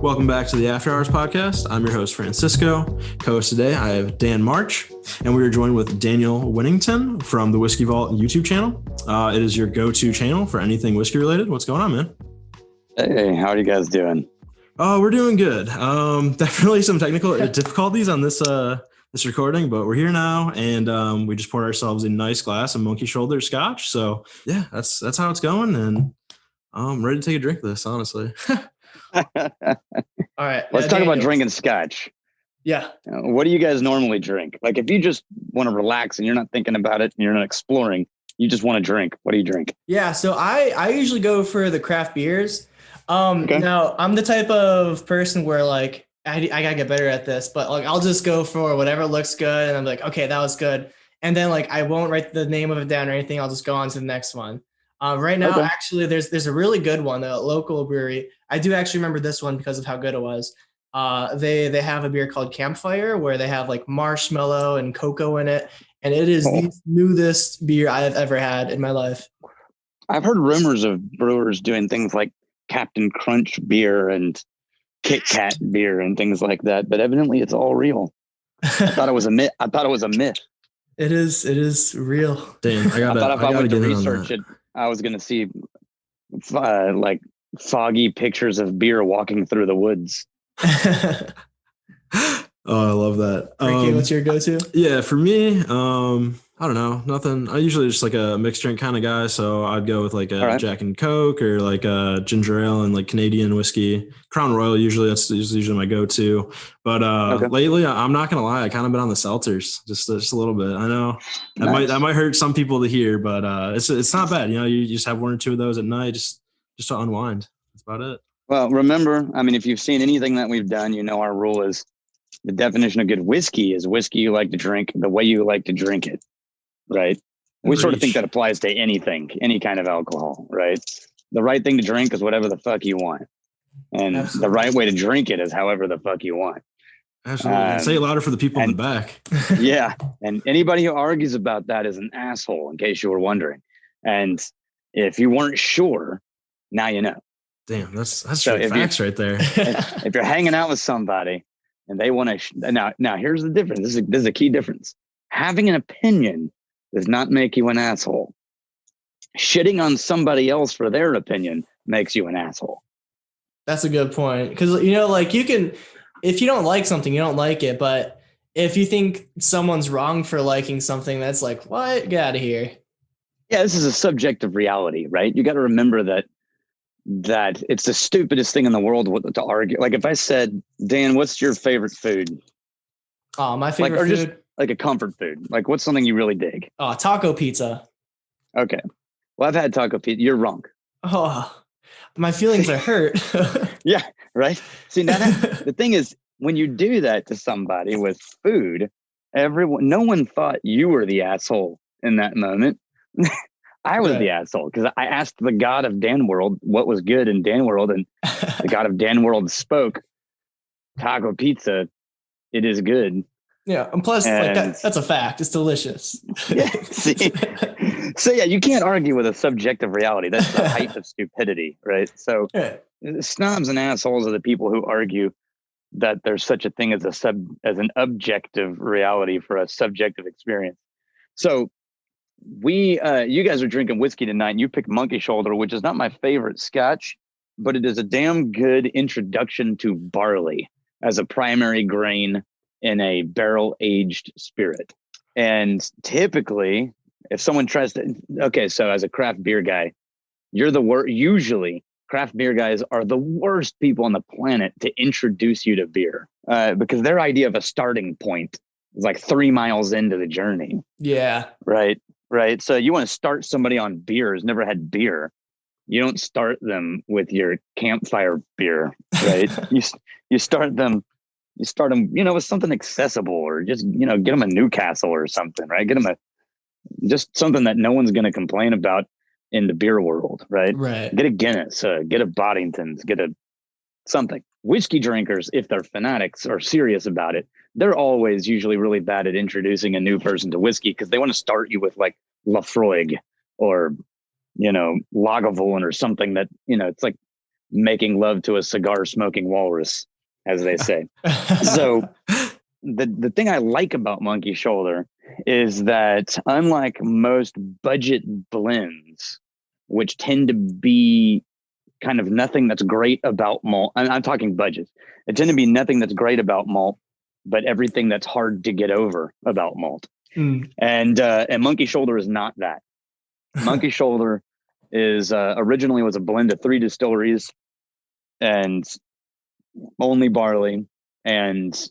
Welcome back to the AfterHours podcast. I'm your host, Francisco. Co-host today, I have Dan March, and we are joined with Daniel Winnington from the Whiskey Vault YouTube channel. It is your go-to channel for anything whiskey related. What's going on, man? Hey, how are you guys doing? Oh, we're doing good. Definitely some technical difficulties on this recording, but we're here now, and we just poured ourselves a nice glass of Monkey Shoulder Scotch. So yeah, that's how it's going, and I'm ready to take a drink of this, honestly. All right. Let's talk about drinking Scotch. Yeah. What do you guys normally drink? Like if you just want to relax and you're not thinking about it and you're not exploring, you just want to drink. What do you drink? Yeah. So I usually go for the craft beers. Okay. Now I'm the type of person where like, I gotta get better at this, but like, I'll just go for whatever looks good. And I'm like, okay, that was good. And then like, I won't write the name of it down or anything. I'll just go on to the next one. Right now, Okay. Actually, there's a really good one, a local brewery. I do actually remember this one because of how good it was. They have a beer called Campfire where they have like marshmallow and cocoa in it, and it is the smoothest beer I have ever had in my life. I've heard rumors of brewers doing things like Captain Crunch beer and Kit Kat beer and things like that, but evidently it's all real. I thought it was a myth. It is real. Damn, I thought if I went to get in on research that. it, I was going to see like foggy pictures of beer walking through the woods. Oh, I love that. Ricky, what's your go-to? Yeah, for me, I don't know, nothing. I usually just like a mixed drink kind of guy, so I'd go with like a right. Jack and Coke or like a ginger ale and like Canadian whiskey. Crown Royal that's usually my go-to. But lately, I'm not gonna lie, I kind of been on the seltzers just a little bit. I know that might hurt some people to hear, but it's not bad. You know, you just have one or two of those at night just to unwind. That's about it. Well, remember, I mean, if you've seen anything that we've done, you know our rule is the definition of good whiskey is whiskey you like to drink the way you like to drink it, right? We sort of think that applies to anything, any kind of alcohol, right? The right thing to drink is whatever the fuck you want. And Absolutely. the right way to drink it is however the fuck you want. Absolutely. Say it louder for the people in the back. Yeah. And anybody who argues about that is an asshole, in case you were wondering. And if you weren't sure, now you know. Damn, that's So straight facts right there. If you're hanging out with somebody and they want to, now here's the difference. This is a key difference. Having an opinion does not make you an asshole. Shitting on somebody else for their opinion makes you an asshole. That's a good point. Because, you know, like you can, if you don't like something, you don't like it. But if you think someone's wrong for liking something, that's like, what? Get out of here. Yeah, this is a subjective reality, right? You got to remember that it's the stupidest thing in the world to argue. Like if I said, Dan, what's your favorite food? Oh, my favorite food? Just like a comfort food. Like what's something you really dig? Oh, taco pizza. Okay. Well, I've had taco pizza. You're wrong. Oh, my feelings are hurt. Yeah, right. See, now the thing is, when you do that to somebody with food, no one thought you were the asshole in that moment. I was the asshole because I asked the God of Dan World what was good in Dan World, and the God of Dan World spoke. Taco pizza, it is good. Yeah, and plus, like that's a fact. It's delicious. Yeah. See, so yeah, you can't argue with a subjective reality. That's the height of stupidity, right? So snobs and assholes are the people who argue that there's such a thing as an objective reality for a subjective experience. So you guys are drinking whiskey tonight, and you picked Monkey Shoulder, which is not my favorite Scotch, but it is a damn good introduction to barley as a primary grain in a barrel-aged spirit. And typically, if someone tries to, so as a craft beer guy, you're the worst. Usually, craft beer guys are the worst people on the planet to introduce you to beer because their idea of a starting point is like 3 miles into the journey. Yeah. Right. So you want to start somebody on beer who's never had beer. You don't start them with your campfire beer, right? you start them, with something accessible, or just, get them a Newcastle or something, right? Get them just something that no one's going to complain about in the beer world, right? Right. Get a Guinness, get a Boddington's, get a something. Whiskey drinkers, if they're fanatics or serious about it, they're always usually really bad at introducing a new person to whiskey because they want to start you with like Lafroig or, Lagavulin or something that, it's like making love to a cigar smoking walrus, as they say. So the thing I like about Monkey Shoulder is that unlike most budget blends, which tend to be kind of nothing that's great about malt, I'm talking budget. It tend to be nothing that's great about malt, but everything that's hard to get over about malt. And Monkey Shoulder is not that. Monkey Shoulder is originally was a blend of 3 distilleries and only barley, and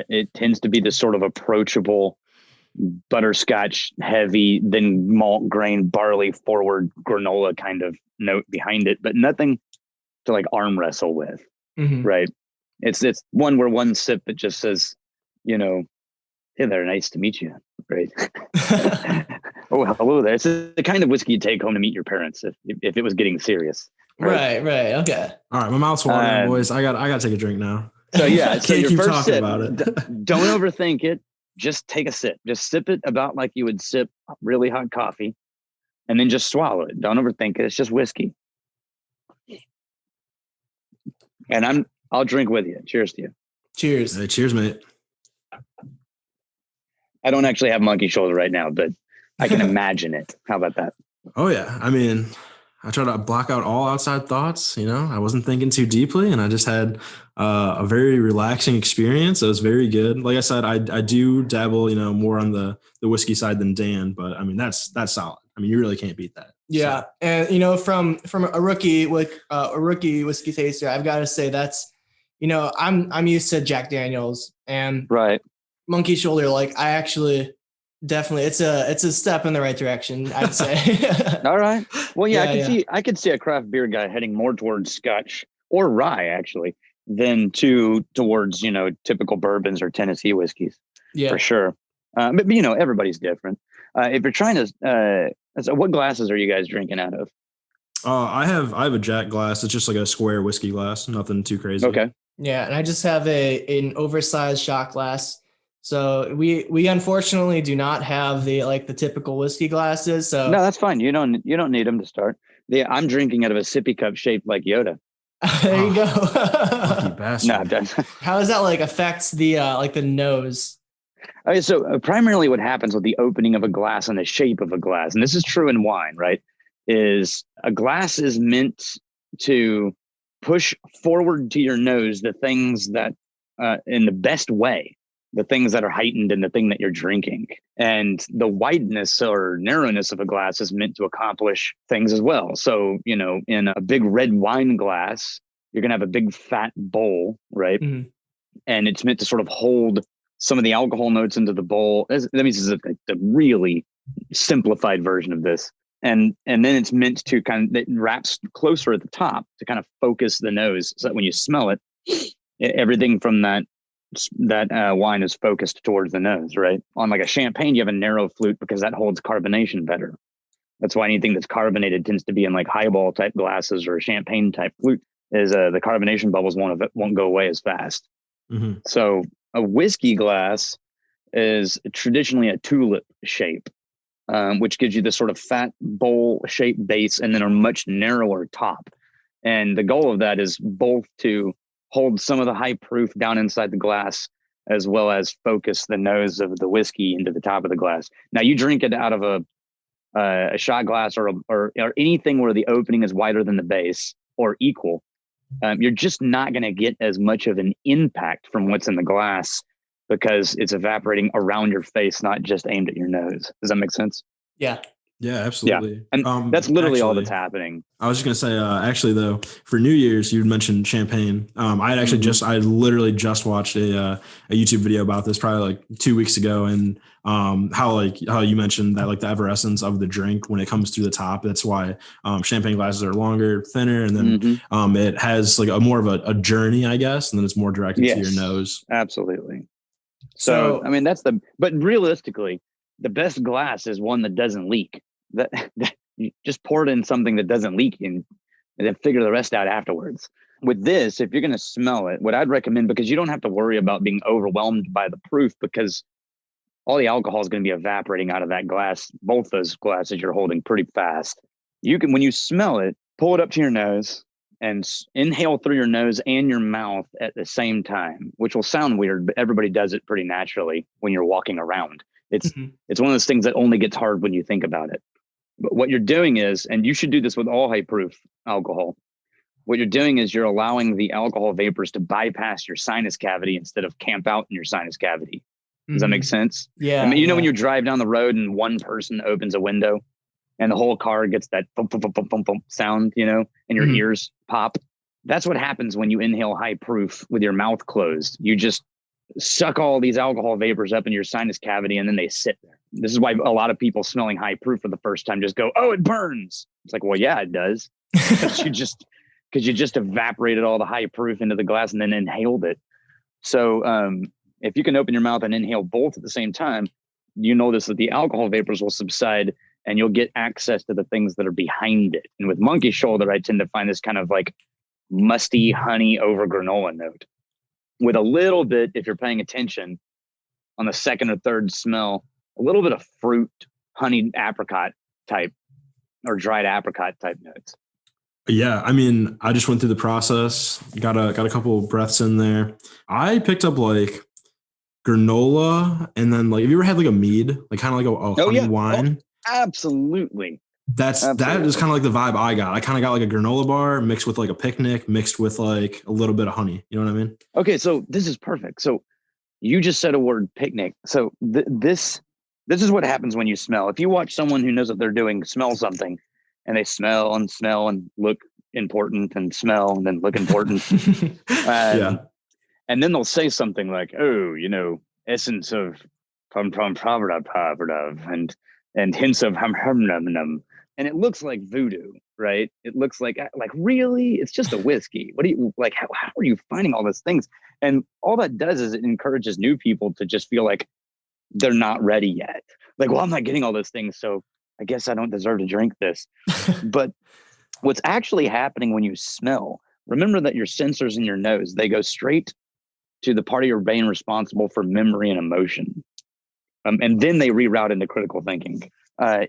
it tends to be this sort of approachable butterscotch heavy, then malt grain barley forward granola kind of note behind it, but nothing to like arm wrestle with. Right? It's one where one sip it just says, you know, hey there, nice to meet you. Right? Oh, hello there. It's the kind of whiskey you take home to meet your parents if it was getting serious. Right. Okay. All right, my mouth's watering, boys. I got to take a drink now. So yeah, so Can't your keep first talking sip, about it. Don't overthink it. Just take a sip. Just sip it about like you would sip really hot coffee, and then just swallow it. Don't overthink it. It's just whiskey. And I'll drink with you. Cheers to you. Cheers. Hey, cheers, mate. I don't actually have Monkey Shoulder right now, but I can imagine it. How about that? Oh yeah. I mean, I try to block out all outside thoughts. You know, I wasn't thinking too deeply, and I just had a very relaxing experience. It was very good. Like I said, I do dabble, you know, more on the whiskey side than Dan, but I mean that's solid. I mean, you really can't beat that. Yeah, so. And you know, from a rookie whiskey taster, I've got to say that's, you know, I'm used to Jack Daniels and right. Monkey Shoulder. Like I actually. Definitely, it's a step in the right direction, I'd say. All right. Well, yeah, I could see a craft beer guy heading more towards Scotch or rye, actually, than towards, you know, typical bourbons or Tennessee whiskeys. Yeah, for sure. But you know, everybody's different. If you're trying to, so what glasses are you guys drinking out of? I have a Jack glass. It's just like a square whiskey glass. Nothing too crazy. Okay. Yeah, and I just have an oversized shot glass. So we unfortunately do not have the typical whiskey glasses. So no, that's fine. You don't need them to start. Yeah, I'm drinking out of a sippy cup shaped like Yoda. There you go. Lucky bastard. No, how does that affects the the nose? Okay, so primarily what happens with the opening of a glass and the shape of a glass, and this is true in wine, right? Is a glass is meant to push forward to your nose the things that in the best way. The things that are heightened in the thing that you're drinking. And the wideness or narrowness of a glass is meant to accomplish things as well. So, you know, in a big red wine glass, you're going to have a big fat bowl, right? Mm-hmm. And it's meant to sort of hold some of the alcohol notes into the bowl. That means this is a really simplified version of this. And then it's meant to it wraps closer at the top to kind of focus the nose so that when you smell it, everything from that wine is focused towards the nose, right? On like a champagne, you have a narrow flute because that holds carbonation better. That's why anything that's carbonated tends to be in like highball type glasses or champagne type flute. Is the carbonation bubbles won't go away as fast. Mm-hmm. So a whiskey glass is traditionally a tulip shape, which gives you this sort of fat bowl shaped base and then a much narrower top. And the goal of that is both to hold some of the high proof down inside the glass, as well as focus the nose of the whiskey into the top of the glass. Now you drink it out of a shot glass or anything where the opening is wider than the base or equal. You're just not going to get as much of an impact from what's in the glass because it's evaporating around your face, not just aimed at your nose. Does that make sense? Yeah. Yeah, absolutely. Yeah. And that's literally all that's happening. I was just going to say, actually, though, for New Year's, you mentioned champagne. I literally just watched a YouTube video about this probably like 2 weeks ago. And how you mentioned that like the effervescence of the drink when it comes through the top. That's why champagne glasses are longer, thinner. And then it has like a more of a journey, I guess. And then it's more directed to your nose. Absolutely. So, I mean, but realistically, the best glass is one that doesn't leak. That you just pour it in something that doesn't leak and then figure the rest out afterwards. With this, if you're going to smell it, what I'd recommend, because you don't have to worry about being overwhelmed by the proof because all the alcohol is going to be evaporating out of that glass, both those glasses you're holding pretty fast. You can, when you smell it, pull it up to your nose, and inhale through your nose and your mouth at the same time, which will sound weird, but everybody does it pretty naturally when you're walking around. It's one of those things that only gets hard when you think about it. But what you're doing is, and you should do this with all high proof alcohol, what you're doing is you're allowing the alcohol vapors to bypass your sinus cavity instead of camp out in your sinus cavity. Does that make sense? Yeah. I mean, you know, when you drive down the road and one person opens a window and the whole car gets that bump, bump, bump, bump, bump sound, you know, and your ears pop. That's what happens when you inhale high proof with your mouth closed. You just suck all these alcohol vapors up in your sinus cavity and then they sit there. This is why a lot of people smelling high proof for the first time just go, oh, it burns. It's like, well, yeah, it does. Because you just evaporated all the high proof into the glass and then inhaled it. So if you can open your mouth and inhale both at the same time, you notice that the alcohol vapors will subside and you'll get access to the things that are behind it. And with monkey shoulder, I tend to find this kind of like musty honey over granola note. With a little bit, if you're paying attention, on the second or third smell, a little bit of fruit, honey apricot type or dried apricot type notes. Yeah, I mean, I just went through the process, got a couple of breaths in there. I picked up like granola, and then like, have you ever had like a mead, like kind of like a honey wine? Oh, absolutely. That is kind of like the vibe I got. I kind of got like a granola bar mixed with like a picnic, mixed with like a little bit of honey. You know what I mean? Okay, so this is perfect. So you just said a word, picnic. So this is what happens when you smell. If you watch someone who knows what they're doing smell something, and they smell and look important and smell and then look important, yeah. And then they'll say something like, "Oh, you know, essence of and hints of hum, and it looks like voodoo, right? It looks like really, it's just a whiskey. What do you like? How are you finding all these things? And all that does is it encourages new people to just feel like they're not ready yet. Like, well, I'm not getting all those things, so I guess I don't deserve to drink this. But what's actually happening when you smell, remember that your sensors in your nose, they go straight to the part of your brain responsible for memory and emotion. And then they reroute into critical thinking.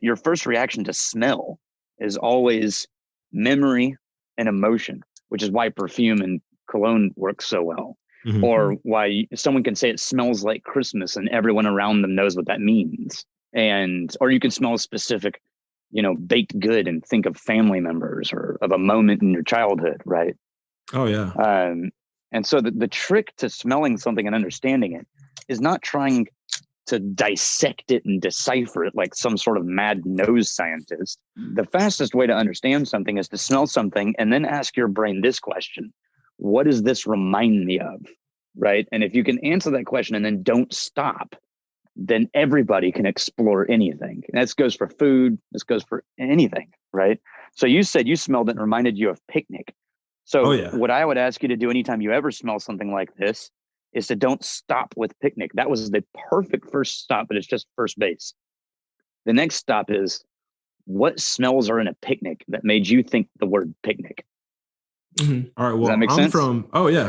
Your first reaction to smell is always memory and emotion, which is why perfume and cologne works so well. Mm-hmm. Or why someone can say it smells like Christmas and everyone around them knows what that means. Or you can smell a specific, you know, baked good and think of family members or of a moment in your childhood, right? Oh, yeah. And so the trick to smelling something and understanding it is not trying to dissect it and decipher it like some sort of mad nose scientist. The fastest way to understand something is to smell something and then ask your brain this question: what does this remind me of? Right? And if you can answer that question and then don't stop, then everybody can explore anything. And this goes for food. This goes for anything, right? So you said you smelled it and reminded you of picnic. So what I would ask you to do anytime you ever smell something like this is to don't stop with picnic. That was the perfect first stop, but it's just first base. The next stop is, what smells are in a picnic that made you think the word picnic? Mm-hmm. All right. Well, does that make sense?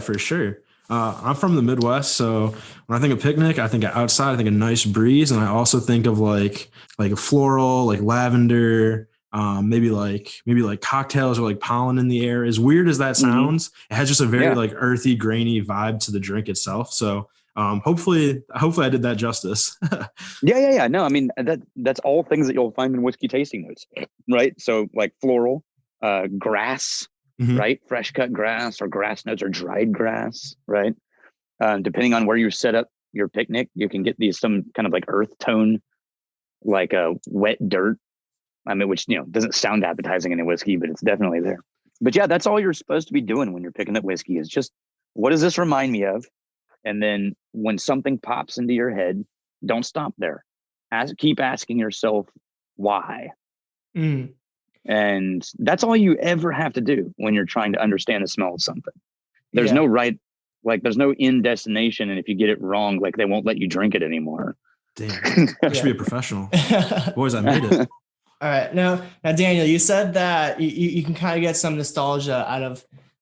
For sure. I'm from the Midwest, so when I think of picnic, I think of outside. I think of nice breeze, and I also think of like a floral, like lavender, maybe like cocktails or like pollen in the air. As weird as that sounds, it has just a very like earthy, grainy vibe to the drink itself. So hopefully I did that justice. Yeah. No, I mean that's all things that you'll find in whiskey tasting notes, right? So like floral, grass. Mm-hmm. Right? Fresh cut grass or grass notes or dried grass, right? Depending on where you set up your picnic, you can get some kind of like earth tone, like a wet dirt. I mean, which, you know, doesn't sound appetizing in a whiskey, but it's definitely there. But yeah, that's all you're supposed to be doing when you're picking up whiskey is just, what does this remind me of? And then when something pops into your head, don't stop there. Keep asking yourself why. Mm. And that's all you ever have to do when you're trying to understand the smell of something. There's no right, like there's no end destination. And if you get it wrong, like they won't let you drink it anymore. Damn, I should be a professional. Boys, I made it. All right. Now, Daniel, you said that you can kind of get some nostalgia out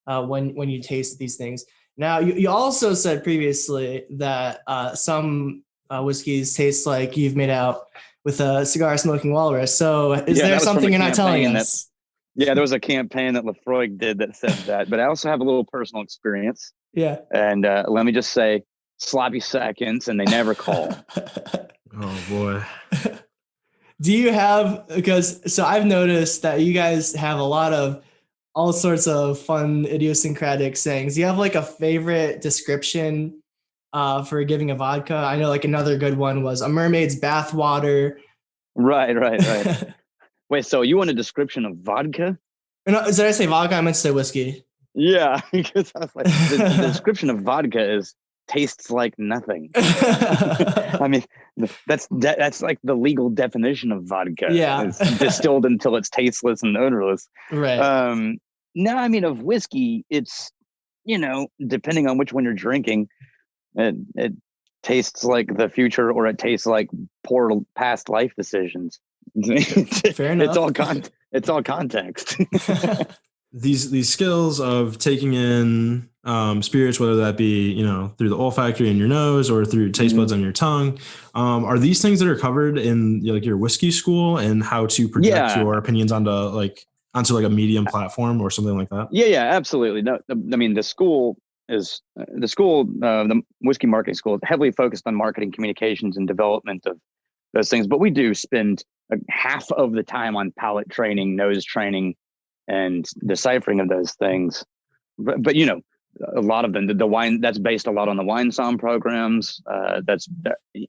of when you taste these things. Now, you also said previously that some whiskeys taste like you've made out with a cigar smoking walrus. So is there something you're not telling us? Yeah, there was a campaign that Lefroy did that said that, but I also have a little personal experience. Yeah. And let me just say, sloppy seconds, and they never call. Oh boy. Do you have, so I've noticed that you guys have a lot of all sorts of fun idiosyncratic sayings. Do you have like a favorite description for giving a vodka? I know like another good one was a mermaid's bathwater. Right. Wait, so you want a description of vodka? No, did I say vodka? I meant to say whiskey. Yeah, because I was like, the description of vodka tastes like nothing. I mean, that's like the legal definition of vodka. Yeah, it's distilled until it's tasteless and odorless. Right. No, I mean, of whiskey, it's, depending on which one you're drinking, it tastes like the future, or it tastes like poor past life decisions. Fair enough. It's all context. These skills of taking in spirits, whether that be through the olfactory in your nose or through taste buds on your tongue, are these things that are covered in like your whiskey school, and how to project your opinions onto a medium platform or something like that? Yeah, absolutely. No, I mean, the whiskey marketing school is heavily focused on marketing, communications, and development of those things. But we do spend half of the time on palate training, nose training, and deciphering of those things. But a lot of them, the wine, that's based a lot on the wine som programs. That's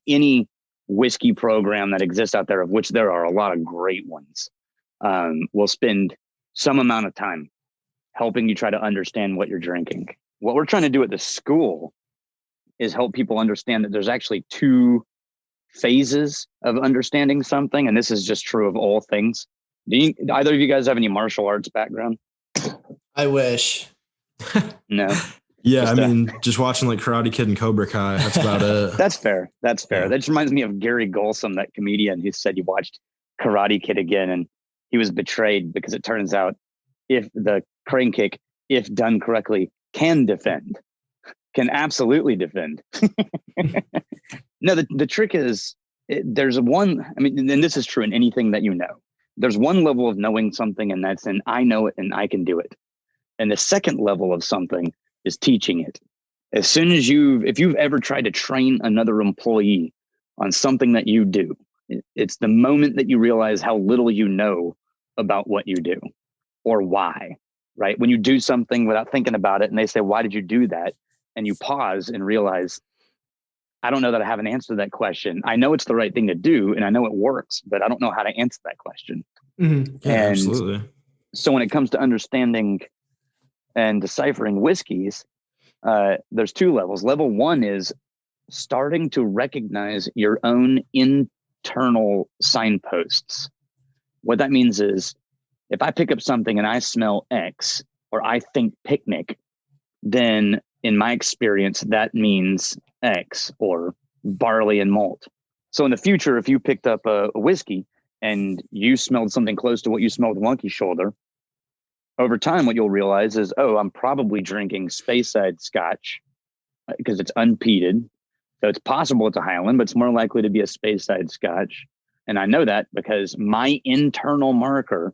any whiskey program that exists out there, of which there are a lot of great ones, will spend some amount of time helping you try to understand what you're drinking. What we're trying to do at the school is help people understand that there's actually two phases of understanding something. And this is just true of all things. Either of you guys have any martial arts background? I wish. No. Yeah, just watching like Karate Kid and Cobra Kai. That's about it. That's fair. Yeah. That just reminds me of Gary Golsom, that comedian who said he watched Karate Kid again, and he was betrayed because it turns out if the crane kick, if done correctly, can absolutely defend. No, the trick is there's one, and this is true in anything that there's one level of knowing something, and that's in I know it and I can do it. And the second level of something is teaching it. As soon as if you've ever tried to train another employee on something that you do, it's the moment that you realize how little you know about what you do or why, right? When you do something without thinking about it and they say, why did you do that? And you pause and realize, I don't know that I have an answer to that question. I know it's the right thing to do and I know it works, but I don't know how to answer that question. Mm-hmm. Yeah, and absolutely. So when it comes to understanding and deciphering whiskeys, there's two levels. Level one is starting to recognize your own internal signposts. What that means is, if I pick up something and I smell X, or I think picnic, then in my experience, that means X, or barley and malt. So in the future, if you picked up a whiskey and you smelled something close to what you smelled with Monkey Shoulder, over time, what you'll realize is, I'm probably drinking Speyside Scotch because it's unpeated. So it's possible it's a Highland, but it's more likely to be a Speyside Scotch. And I know that because my internal marker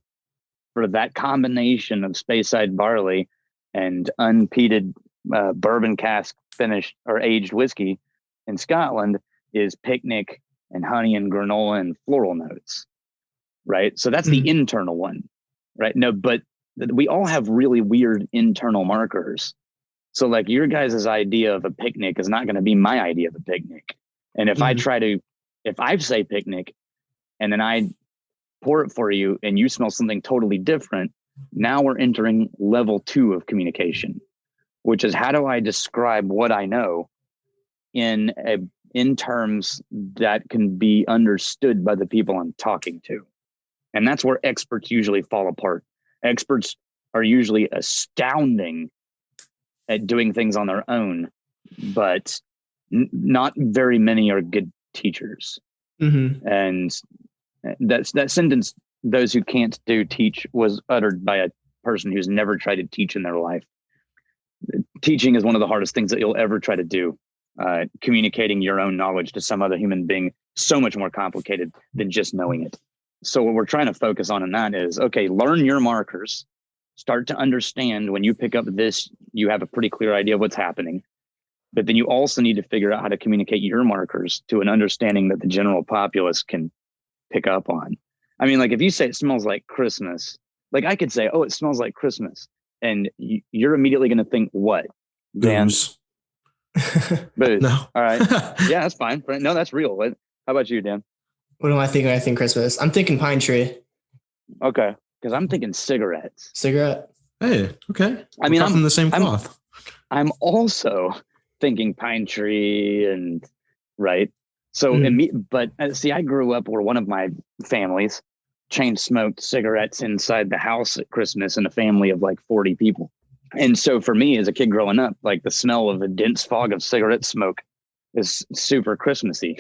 for that combination of Speyside barley and unpeated bourbon cask finished or aged whiskey in Scotland is picnic and honey and granola and floral notes, right? So that's the internal one, right? No, but we all have really weird internal markers. So like your guys' idea of a picnic is not going to be my idea of a picnic. And if I say picnic and then I pour it for you and you smell something totally different, now we're entering level 2 of communication, which is how do I describe what I know in terms that can be understood by the people I'm talking to. And that's where experts usually fall apart. Experts are usually astounding at doing things on their own, but not very many are good teachers. Mm-hmm. And that sentence, those who can't do teach, was uttered by a person who's never tried to teach in their life. Teaching is one of the hardest things that you'll ever try to do. Communicating your own knowledge to some other human being, so much more complicated than just knowing it. So what we're trying to focus on in that is, okay, learn your markers, start to understand when you pick up this, you have a pretty clear idea of what's happening. But then you also need to figure out how to communicate your markers to an understanding that the general populace can pick up on. I mean, like if you say it smells like Christmas, like I could say, oh, it smells like Christmas. And you're immediately going to think what? Dan? Booze. Booze. No. All right. Yeah, that's fine. No, that's real. How about you, Dan? What am I thinking when I think Christmas? I'm thinking pine tree. Okay. Because I'm thinking cigarettes. Cigarette. Hey, okay. I mean, I'm from the same cloth. I'm also thinking pine tree and right. So, but see, I grew up where one of my families chain smoked cigarettes inside the house at Christmas in a family of like 40 people. And so for me as a kid growing up, like the smell of a dense fog of cigarette smoke is super Christmassy.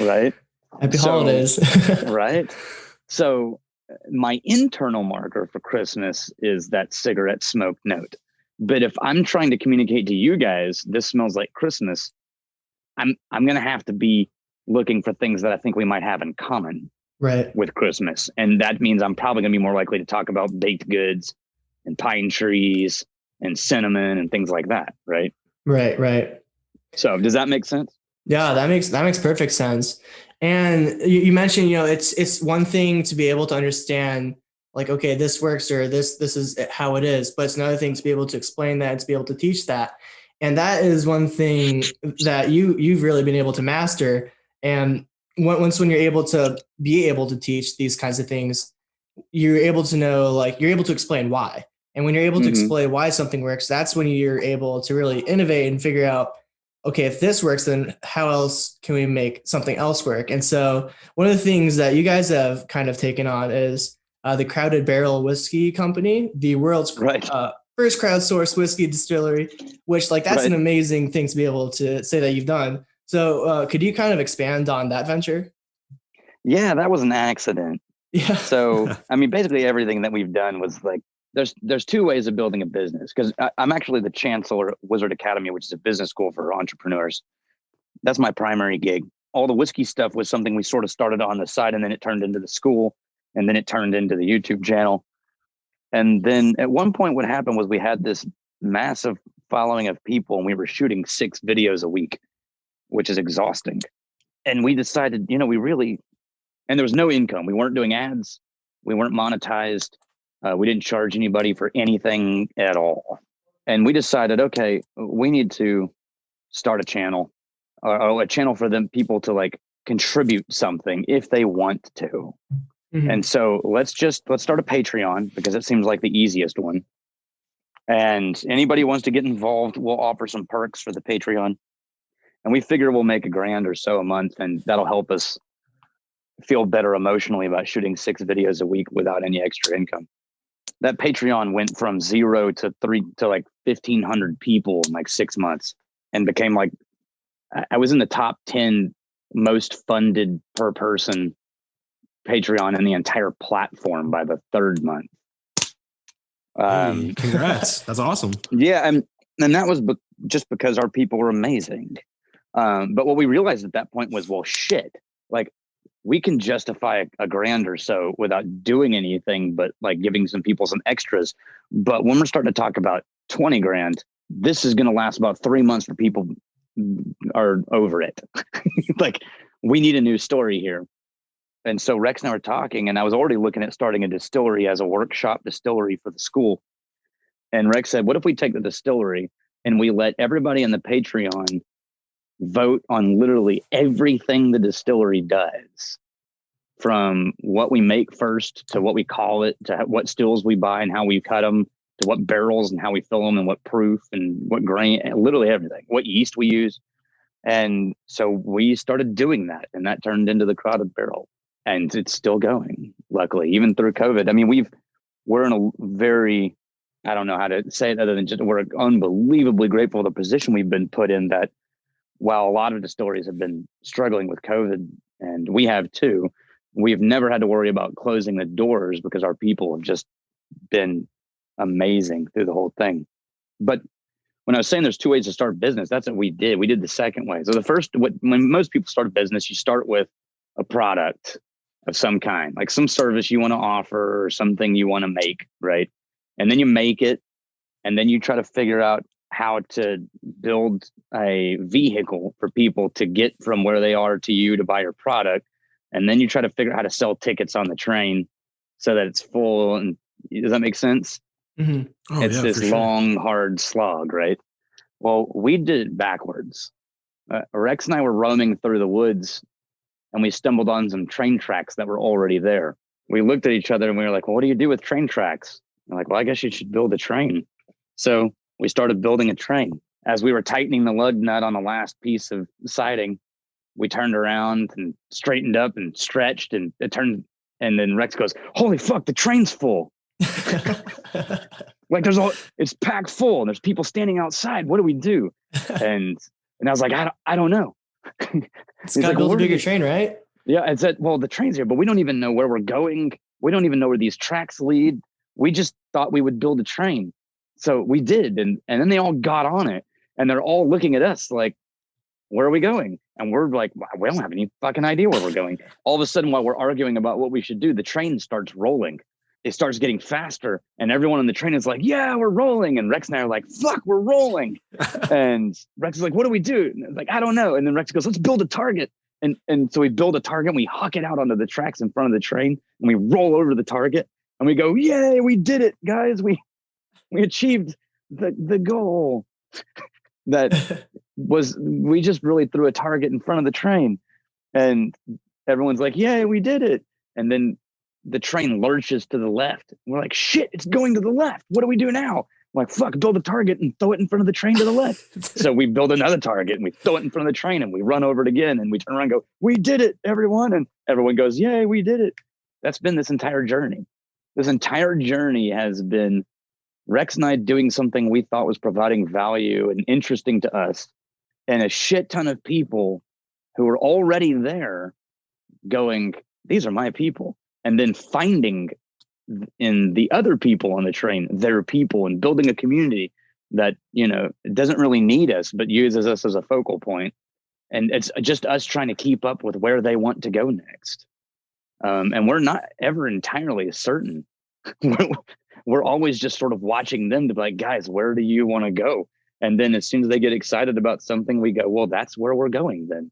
Right? Happy holidays. Right? So my internal marker for Christmas is that cigarette smoke note. But if I'm trying to communicate to you guys, this smells like Christmas, I'm going to have to be looking for things that I think we might have in common with Christmas. And that means I'm probably going to be more likely to talk about baked goods and pine trees and cinnamon and things like that. Right. Right. So does that make sense? Yeah, that makes perfect sense. And you mentioned, it's one thing to be able to understand like, okay, this works or this is how it is, but it's another thing to be able to explain that, to be able to teach that. And that is one thing that you've really been able to master. And when you're able to teach these kinds of things, you're able to know, like you're able to explain why. And when you're able to explain why something works, that's when you're able to really innovate and figure out, okay, if this works, then how else can we make something else work? And so one of the things that you guys have kind of taken on is the Crowded Barrel Whiskey Company, the world's first crowdsourced whiskey distillery, which that's an amazing thing to be able to say that you've done. So could you kind of expand on that venture? Yeah, that was an accident. Yeah. So, I mean, basically everything that we've done was like, there's two ways of building a business, because I'm actually the chancellor at Wizard Academy, which is a business school for entrepreneurs. That's my primary gig. All the whiskey stuff was something we sort of started on the side, and then it turned into the school, and then it turned into the YouTube channel. And then at one point what happened was we had this massive following of people, and we were shooting 6 videos a week, which is exhausting. And we decided, and there was no income. We weren't doing ads. We weren't monetized. We didn't charge anybody for anything at all. And we decided, okay, we need to start a channel, or a channel for them people to like contribute something if they want to. And so let's start a Patreon, because it seems like the easiest one. And anybody who wants to get involved, we'll offer some perks for the Patreon. And we figure we'll make $1,000 or so a month, and that'll help us feel better emotionally about shooting 6 videos a week without any extra income. That Patreon went from 0 to 1,500 people in like 6 months, and became like, I was in the top 10 most funded per person Patreon in the entire platform by the 3rd month. Hey, congrats. That's awesome. Yeah. And that was just because our people were amazing. But what we realized at that point was, well, shit, like we can justify $1,000 or so without doing anything but like giving some people some extras. But when we're starting to talk about 20 grand, this is going to last about 3 months for people are over it. Like we need a new story here. And so Rex and I were talking, and I was already looking at starting a distillery as a workshop distillery for the school. And Rex said, what if we take the distillery and we let everybody in the Patreon vote on literally everything the distillery does, from what we make first to what we call it, to what stills we buy and how we cut them, to what barrels and how we fill them and what proof and what grain, and literally everything, what yeast we use. And so we started doing that, and that turned into the Crowded Barrel, and it's still going, luckily, even through COVID. I mean, we're in a very, I don't know how to say it other than just, we're unbelievably grateful for the position we've been put in, that while a lot of distilleries have been struggling with COVID, and we have too, we've never had to worry about closing the doors, because our people have just been amazing through the whole thing. But when I was saying there's 2 ways to start business, that's what we did. We did the second way. So the first, when most people start a business, you start with a product of some kind, like some service you want to offer or something you want to make, right? And then you make it, and then you try to figure out how to build a vehicle for people to get from where they are to you to buy your product. And then you try to figure out how to sell tickets on the train so that it's full. And does that make sense? Mm-hmm. Oh, It's yeah, this for sure. long, hard slog, right? Well, we did it backwards. Rex and I were roaming through the woods, and we stumbled on some train tracks that were already there. We looked at each other and we were like, well, what do you do with train tracks? I'm like, well, I guess you should build a train. So we started building a train. As we were tightening the lug nut on the last piece of siding, we turned around and straightened up and stretched, and it turned. And then Rex goes, holy fuck, the train's full. Like it's packed full and there's people standing outside. What do we do? And I was like, I don't know. It's got to build a bigger train, right? Yeah. It's well, the train's here, but we don't even know where we're going. We don't even know where these tracks lead. We just thought we would build a train. So we did. And then they all got on it, and they're all looking at us like, where are we going? And we're like, we don't have any fucking idea where we're going. All of a sudden, while we're arguing about what we should do, the train starts rolling. It starts getting faster, and everyone on the train is like, yeah, we're rolling. And Rex and I are like, fuck, we're rolling. And Rex is like, what do we do? And like, I don't know. And then Rex goes, let's build a target. And so we build a target, and we huck it out onto the tracks in front of the train, and we roll over the target, and we go, yay, we did it, guys. We achieved the goal. That was, we just really threw a target in front of the train, and everyone's like, yay, we did it. And then the train lurches to the left. We're like, shit, it's going to the left. What do we do now? I'm like, fuck, build a target and throw it in front of the train to the left. So we build another target and we throw it in front of the train, and we run over it again, and we turn around and go, we did it, everyone. And everyone goes, yay, we did it. That's been this entire journey. This entire journey has been Rex and I doing something we thought was providing value and interesting to us, and a shit ton of people who were already there going, these are my people. And then finding in the other people on the train, their people, and building a community that, doesn't really need us, but uses us as a focal point. And it's just us trying to keep up with where they want to go next. And we're not ever entirely certain. We're always just sort of watching them to be like, guys, where do you want to go? And then as soon as they get excited about something, we go, well, that's where we're going then.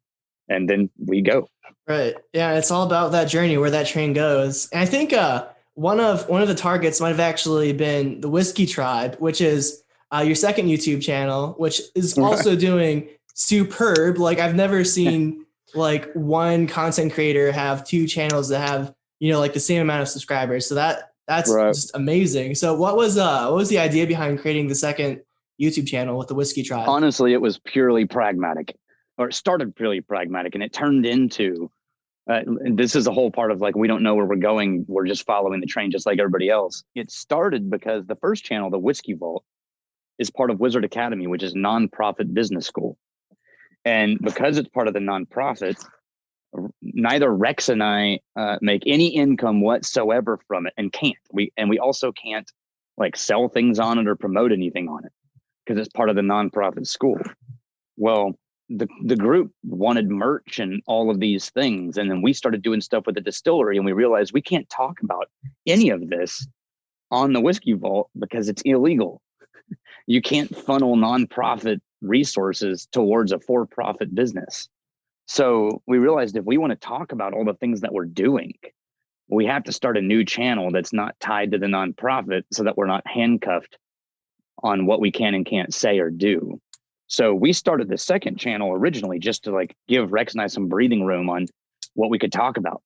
And then we go. Right. Yeah. It's all about that journey, where that train goes. And I think one of the targets might have actually been the Whiskey Tribe, which is your second YouTube channel, which is also doing superb. Like, I've never seen like one content creator have two channels that have, like the same amount of subscribers. So that's right. Just amazing. So what was the idea behind creating the second YouTube channel with the Whiskey Tribe? Honestly, it was purely pragmatic, or it started purely pragmatic, and it turned into, and this is a whole part of like, we don't know where we're going. We're just following the train just like everybody else. It started because the first channel, the Whiskey Vault, is part of Wizard Academy, which is nonprofit business school. And because it's part of the nonprofit, neither Rex and I make any income whatsoever from it, and can't. We also can't like sell things on it or promote anything on it because it's part of the nonprofit school. Well, the group wanted merch and all of these things, and then we started doing stuff with the distillery, and we realized we can't talk about any of this on the Whiskey Vault because it's illegal. You can't funnel nonprofit resources towards a for-profit business. So we realized if we want to talk about all the things that we're doing, we have to start a new channel that's not tied to the nonprofit, so that we're not handcuffed on what we can and can't say or do. So we started the second channel originally just to like give Rex and I some breathing room on what we could talk about.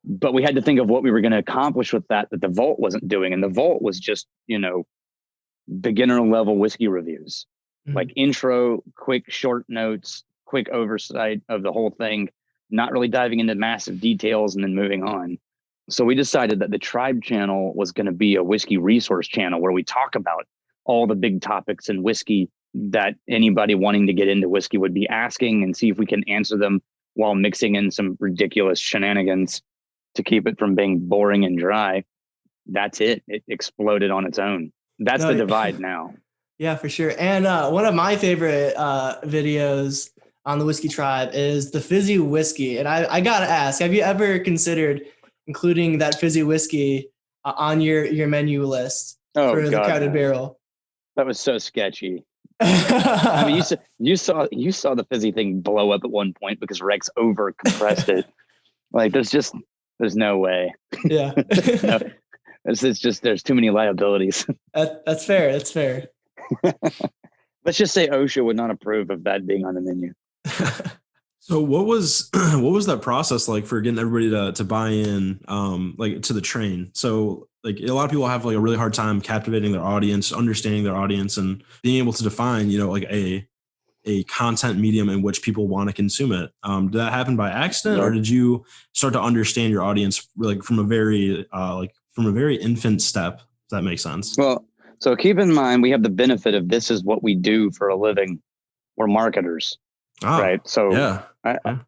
But we had to think of what we were going to accomplish with that the Vault wasn't doing. And the Vault was just, beginner level whiskey reviews, like intro, quick short notes, quick oversight of the whole thing, not really diving into massive details and then moving on. So we decided that the Tribe channel was going to be a whiskey resource channel where we talk about all the big topics in whiskey that anybody wanting to get into whiskey would be asking, and see if we can answer them while mixing in some ridiculous shenanigans to keep it from being boring and dry. That's it. It exploded on its own. That's the divide now. Yeah, for sure. And one of my favorite videos on the Whiskey Tribe is the fizzy whiskey. And I got to ask, have you ever considered including that fizzy whiskey on your menu list for the Crowded Barrel. That was so sketchy. I mean, you saw the fizzy thing blow up at one point because Rex over compressed it. Like there's no way. Yeah. No, it's just there's too many liabilities. That's fair. That's fair. Let's just say OSHA would not approve of that being on the menu. So what was that process like for getting everybody to buy in, like to the train? So like a lot of people have like a really hard time captivating their audience, understanding their audience, and being able to define, like a content medium in which people want to consume it. Did that happen by accident, or did you start to understand your audience like from a very infant step? If that makes sense. Well, so keep in mind we have the benefit of this is what we do for a living. We're marketers. Right. So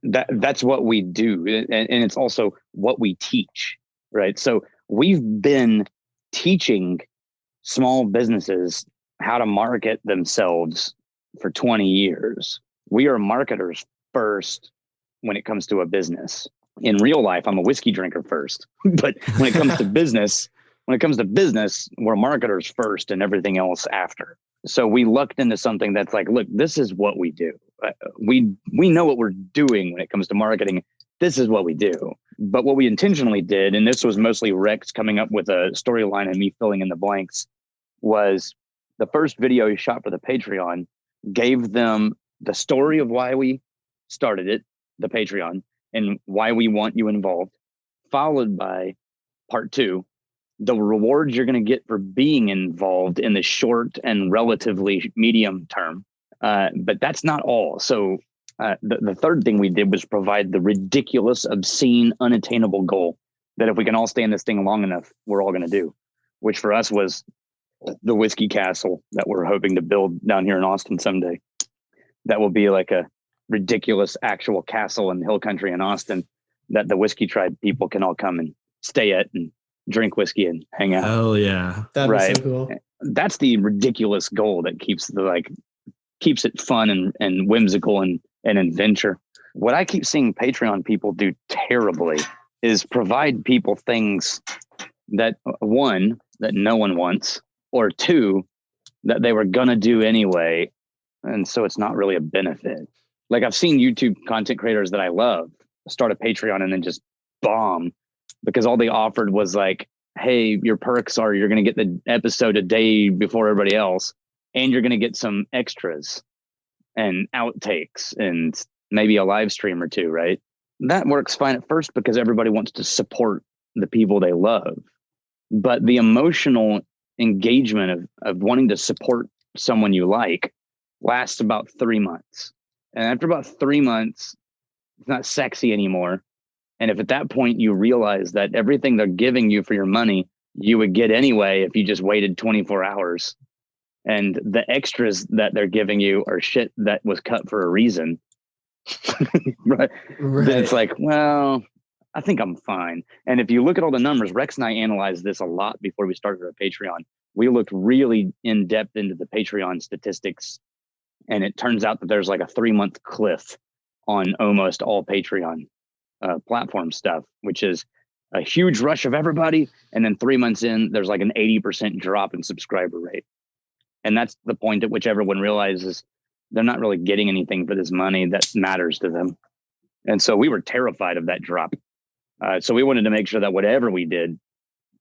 that's what we do. And it's also what we teach. Right. So we've been teaching small businesses how to market themselves for 20 years. We are marketers first when it comes to a business. In real life, I'm a whiskey drinker first. But when it comes to business, we're marketers first and everything else after. So we lucked into something that's like, look, this is what we do. We know what we're doing when it comes to marketing. This is what we do. But what we intentionally did, and this was mostly Rex coming up with a storyline and me filling in the blanks, was the first video he shot for the Patreon gave them the story of why we started it, the Patreon, and why we want you involved, followed by part 2, the rewards you're going to get for being involved in the short and relatively medium term. But that's not all. So the third thing we did was provide the ridiculous, obscene, unattainable goal that if we can all stay in this thing long enough, we're all going to do, which for us was the whiskey castle that we're hoping to build down here in Austin someday. That will be like a ridiculous actual castle in the hill country in Austin that the Whiskey Tribe people can all come and stay at and drink whiskey and hang out. Hell yeah. That'd be so cool. That's the ridiculous goal that keeps it fun and whimsical and adventure. What I keep seeing Patreon people do terribly is provide people things that, one, that no one wants, or two, that they were gonna do anyway. And so it's not really a benefit. Like I've seen YouTube content creators that I love start a Patreon and then just bomb because all they offered was like, hey, your perks are you're going to get the episode a day before everybody else, and you're going to get some extras and outtakes and maybe a live stream or two, right? That works fine at first because everybody wants to support the people they love. But the emotional engagement of wanting to support someone you like lasts about 3 months. And after about 3 months, it's not sexy anymore. And if at that point you realize that everything they're giving you for your money, you would get anyway if you just waited 24 hours, and the extras that they're giving you are shit that was cut for a reason, right? Then it's like, well, I think I'm fine. And if you look at all the numbers, Rex and I analyzed this a lot before we started our Patreon. We looked really in depth into the Patreon statistics, and it turns out that there's like a 3-month cliff on almost all Patreon platform stuff, which is a huge rush of everybody. And then 3 months in, there's like an 80% drop in subscriber rate. And that's the point at which everyone realizes they're not really getting anything for this money that matters to them. And so we were terrified of that drop. So we wanted to make sure that whatever we did,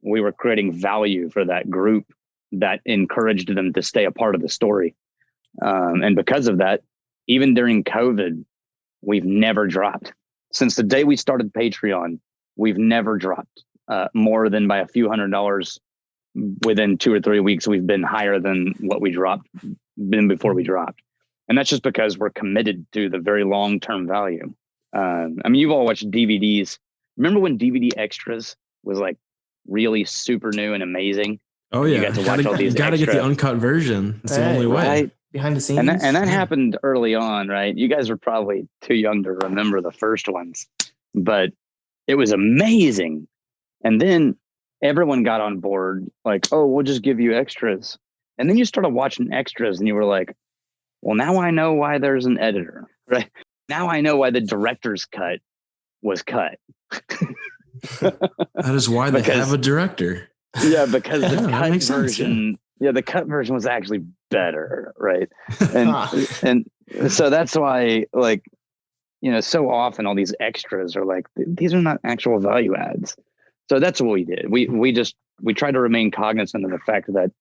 we were creating value for that group that encouraged them to stay a part of the story. And because of that, even during COVID, we've never dropped. Since the day we started Patreon, we've never dropped more than by a few $100s. Within 2 or 3 weeks, we've been higher than what we dropped before we dropped. And that's just because we're committed to the very long-term value. I mean, you've all watched DVDs. Remember when DVD extras was like really super new and amazing? Oh yeah. You got to watch all these. You got to get the uncut version. It's the only way. Right? Behind the scenes. And that happened early on, right? You guys are probably too young to remember the first ones, but it was amazing. And then everyone got on board like, oh, we'll just give you extras. And then you started watching extras and you were like, well, now I know why there's an editor, right? Now I know why the director's cut was cut. That is why they have a director. Yeah, because the cut version, the cut version was actually better, right? And so that's why, like, so often all these extras are like, these are not actual value adds. So that's what we did. We tried to remain cognizant of the fact that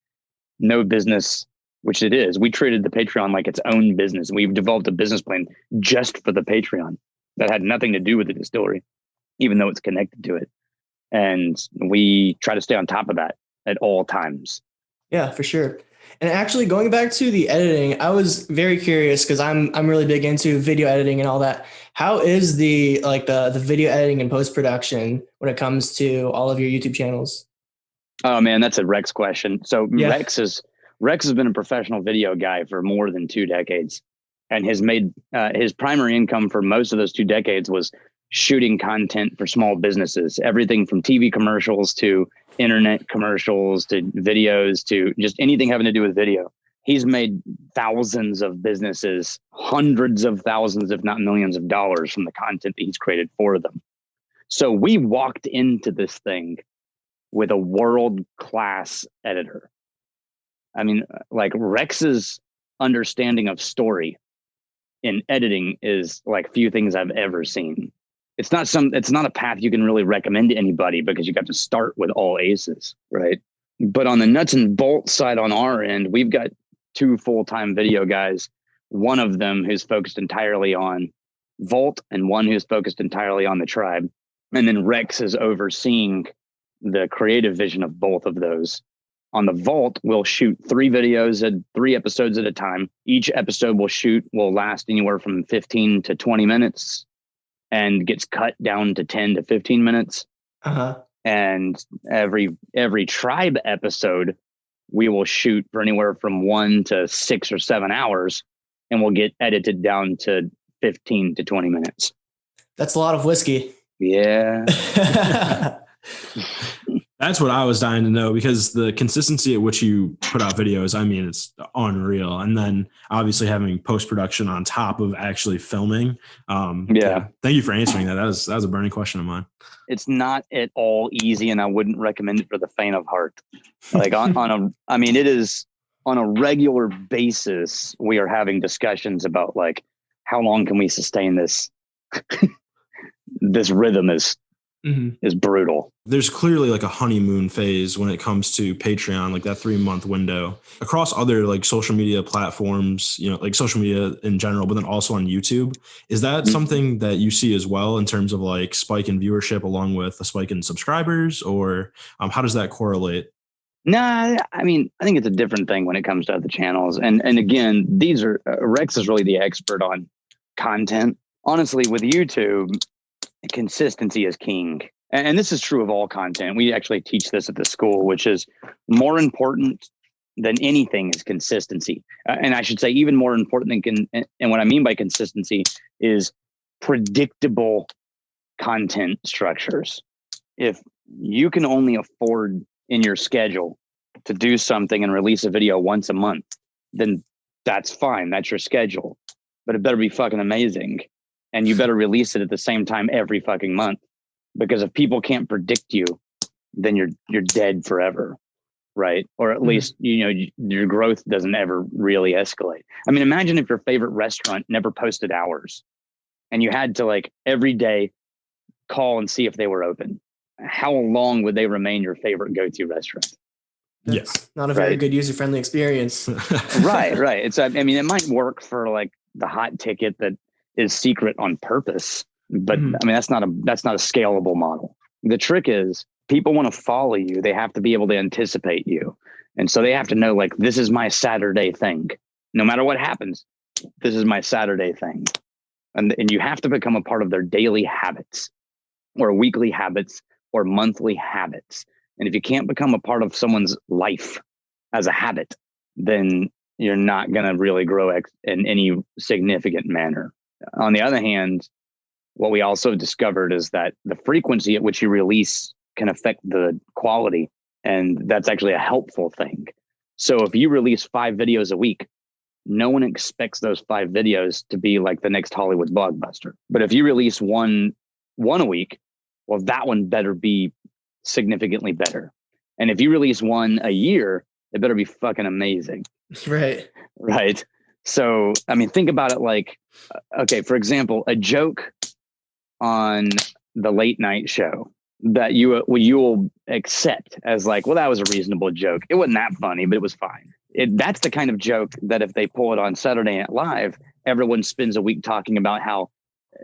no business, which it is, we treated the Patreon like its own business. We've developed a business plan just for the Patreon that had nothing to do with the distillery, even though it's connected to it. And we try to stay on top of that at all times. Yeah, for sure. And actually, going back to the editing, I was very curious because I'm really big into video editing and all that. How is the video editing and post production when it comes to all of your YouTube channels? Oh man, that's a Rex question. So yeah. Rex has been a professional video guy for more than 2 decades, and has made his primary income for most of those 2 decades was shooting content for small businesses, everything from TV commercials to internet commercials to videos to just anything having to do with video. He's made thousands of businesses, hundreds of thousands, if not millions of dollars from the content that he's created for them. So we walked into this thing with a world-class editor. I mean, like, Rex's understanding of story in editing is like few things I've ever seen. It's not a path you can really recommend to anybody because you got to start with all aces, right? But on the nuts and bolts side on our end, we've got 2 full-time video guys, one of them who's focused entirely on Vault and one who's focused entirely on the Tribe. And then Rex is overseeing the creative vision of both of those. On the Vault, we'll shoot 3 videos at 3 episodes at a time. Each episode will last anywhere from 15 to 20 minutes. And gets cut down to 10 to 15 minutes. Uh-huh. And every Tribe episode, we will shoot for anywhere from 1 to 6 or 7 hours, and we'll get edited down to 15 to 20 minutes. That's a lot of whiskey. Yeah. That's what I was dying to know, because the consistency at which you put out videos, I mean, it's unreal. And then obviously having post-production on top of actually filming. Yeah. Thank you for answering that. That was a burning question of mine. It's not at all easy, and I wouldn't recommend it for the faint of heart. Like it is on a regular basis, we are having discussions about, like, how long can we sustain this? This rhythm is brutal. There's clearly like a honeymoon phase when it comes to Patreon, like that 3-month window across other like social media platforms, like social media in general, but then also on YouTube. Is that something that you see as well in terms of like spike in viewership along with a spike in subscribers, or how does that correlate? Nah, I mean, I think it's a different thing when it comes to other channels. And again, these are Rex is really the expert on content. Honestly, with YouTube, consistency is king. And this is true of all content. We actually teach this at the school, which is more important than anything is consistency. And I should say even more important and what I mean by consistency is predictable content structures. If you can only afford in your schedule to do something and release a video once a month, then that's fine. That's your schedule. But it better be fucking amazing. And you better release it at the same time every fucking month. Because if people can't predict you, then you're dead forever, right? Or at least, your growth doesn't ever really escalate. I mean, imagine if your favorite restaurant never posted hours and you had to, like, every day call and see if they were open. How long would they remain your favorite go-to restaurant? Yes. Not a very good user-friendly experience. Right. It's, I mean, it might work for like the hot ticket that is secret on purpose. But I mean, that's not a scalable model. The trick is people want to follow you. They have to be able to anticipate you. And so they have to know, like, this is my Saturday thing. No matter what happens, this is my Saturday thing. And you have to become a part of their daily habits or weekly habits or monthly habits. And if you can't become a part of someone's life as a habit, then you're not going to really grow in any significant manner. On the other hand, what we also discovered is that the frequency at which you release can affect the quality, and that's actually a helpful thing. So if you release 5 videos a week, no one expects those 5 videos to be like the next Hollywood blockbuster. But if you release one a week, well, that one better be significantly better. And if you release one a year, it better be fucking amazing. Right. Right. So, I mean, think about it like, okay, for example, a joke on the late night show that you will accept as like, well, that was a reasonable joke. It wasn't that funny, but it was fine. That's the kind of joke that if they pull it on Saturday Night Live, everyone spends a week talking about how,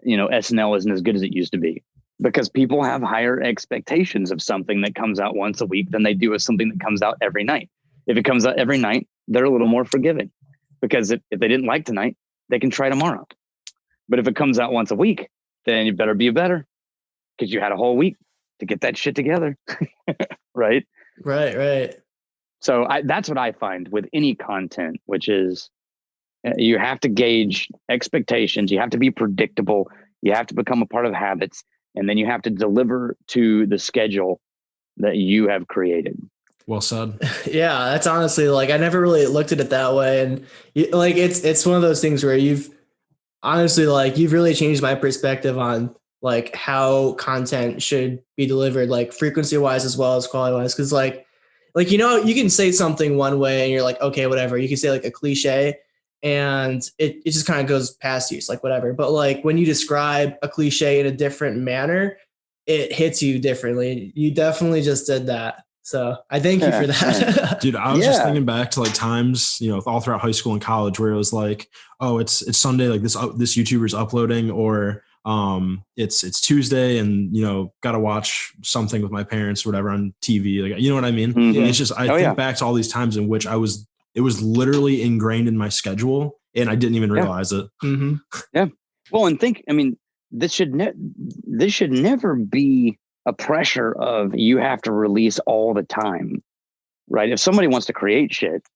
SNL isn't as good as it used to be, because people have higher expectations of something that comes out once a week than they do of something that comes out every night. If it comes out every night, they're a little more forgiving, because if they didn't like tonight, they can try tomorrow. But if it comes out once a week, then you better be better, because you had a whole week to get that shit together. Right. So that's what I find with any content, which is you have to gauge expectations. You have to be predictable. You have to become a part of habits, and then you have to deliver to the schedule that you have created. Well said. Yeah, that's honestly, like, I never really looked at it that way. And like, it's one of those things where you've really changed my perspective on like how content should be delivered, like frequency wise as well as quality wise. Cause like, you can say something one way and you're like, okay, whatever. You can say like a cliche and it just kind of goes past you. It's like, whatever. But like when you describe a cliche in a different manner, it hits you differently. You definitely just did that. So I thank you for that. Dude, I was just thinking back to like times, all throughout high school and college where it was like, oh, it's Sunday, like this YouTuber's uploading, or it's Tuesday and, got to watch something with my parents or whatever on TV. Like, you know what I mean? Mm-hmm. It's just, I think back to all these times in which it was literally ingrained in my schedule and I didn't even realize it. Mm-hmm. Yeah. Well, and this should never be a pressure of you have to release all the time, right? If somebody wants to create shit,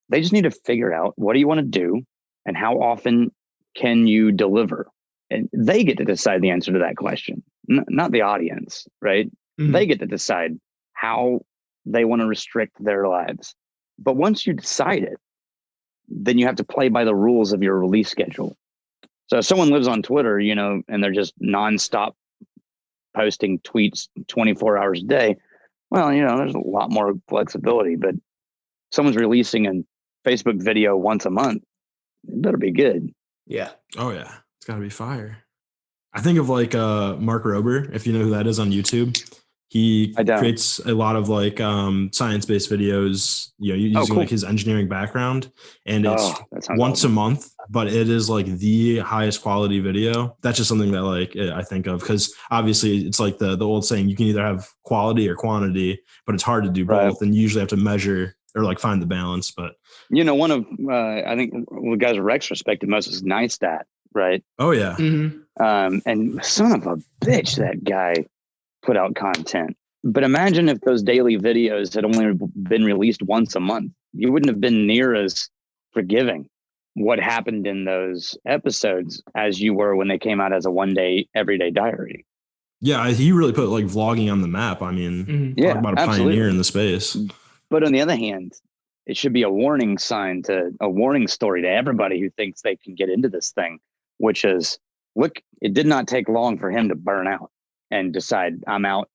they just need to figure out, what do you want to do and how often can you deliver? And they get to decide the answer to that question, not the audience, right? Mm-hmm. They get to decide how they want to restrict their lives. But once you decide it, then you have to play by the rules of your release schedule. So if someone lives on Twitter, and they're just nonstop posting tweets 24 hours a day, well, there's a lot more flexibility. But someone's releasing a Facebook video once a month, it better be good. Yeah. Oh yeah, it's got to be fire. I think of like Mark Rober, if you know who that is on YouTube. He creates a lot of like science-based videos, using like his engineering background, and it's once a month, but it is like the highest quality video. That's just something that like I think of, because obviously it's like the old saying, you can either have quality or quantity, but it's hard to do both, and you usually have to measure or like find the balance. But one of I think the guys Rex respected most is Neistat, right? Oh yeah. Mm-hmm. And son of a bitch, that guy put out content. But imagine if those daily videos had only been released once a month. You wouldn't have been near as forgiving what happened in those episodes as you were when they came out as a one-day everyday diary. Yeah, he really put like vlogging on the map. I mean, talk about a pioneer in the space. But on the other hand, it should be a warning story to everybody who thinks they can get into this thing, which is, look, it did not take long for him to burn out and decide, I'm out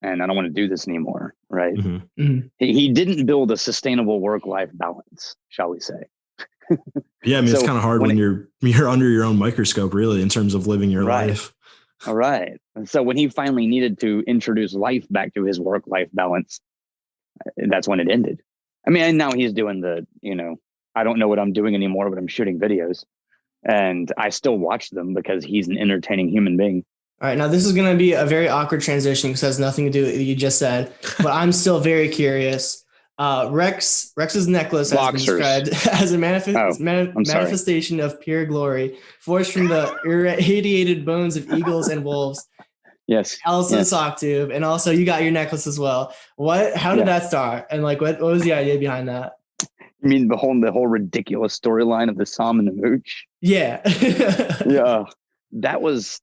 and I don't want to do this anymore. Right. Mm-hmm. Mm-hmm. He didn't build a sustainable work-life balance, shall we say. Yeah. I mean, it's kind of hard when you're under your own microscope, really, in terms of living your life. All right. And so when he finally needed to introduce life back to his work-life balance, that's when it ended. I mean, and now he's doing I don't know what I'm doing anymore, but I'm shooting videos and I still watch them because he's an entertaining human being. All right, now this is going to be a very awkward transition because it has nothing to do with what you just said, but I'm still very curious. Rex's necklace has been described as a manifestation of pure glory, forged from the irradiated bones of eagles and wolves. Yes. Also sock tube, and also you got your necklace as well. How did that start? And like, what was the idea behind that? You mean the whole ridiculous storyline of the Psalm and the Mooch? Yeah. Yeah. That was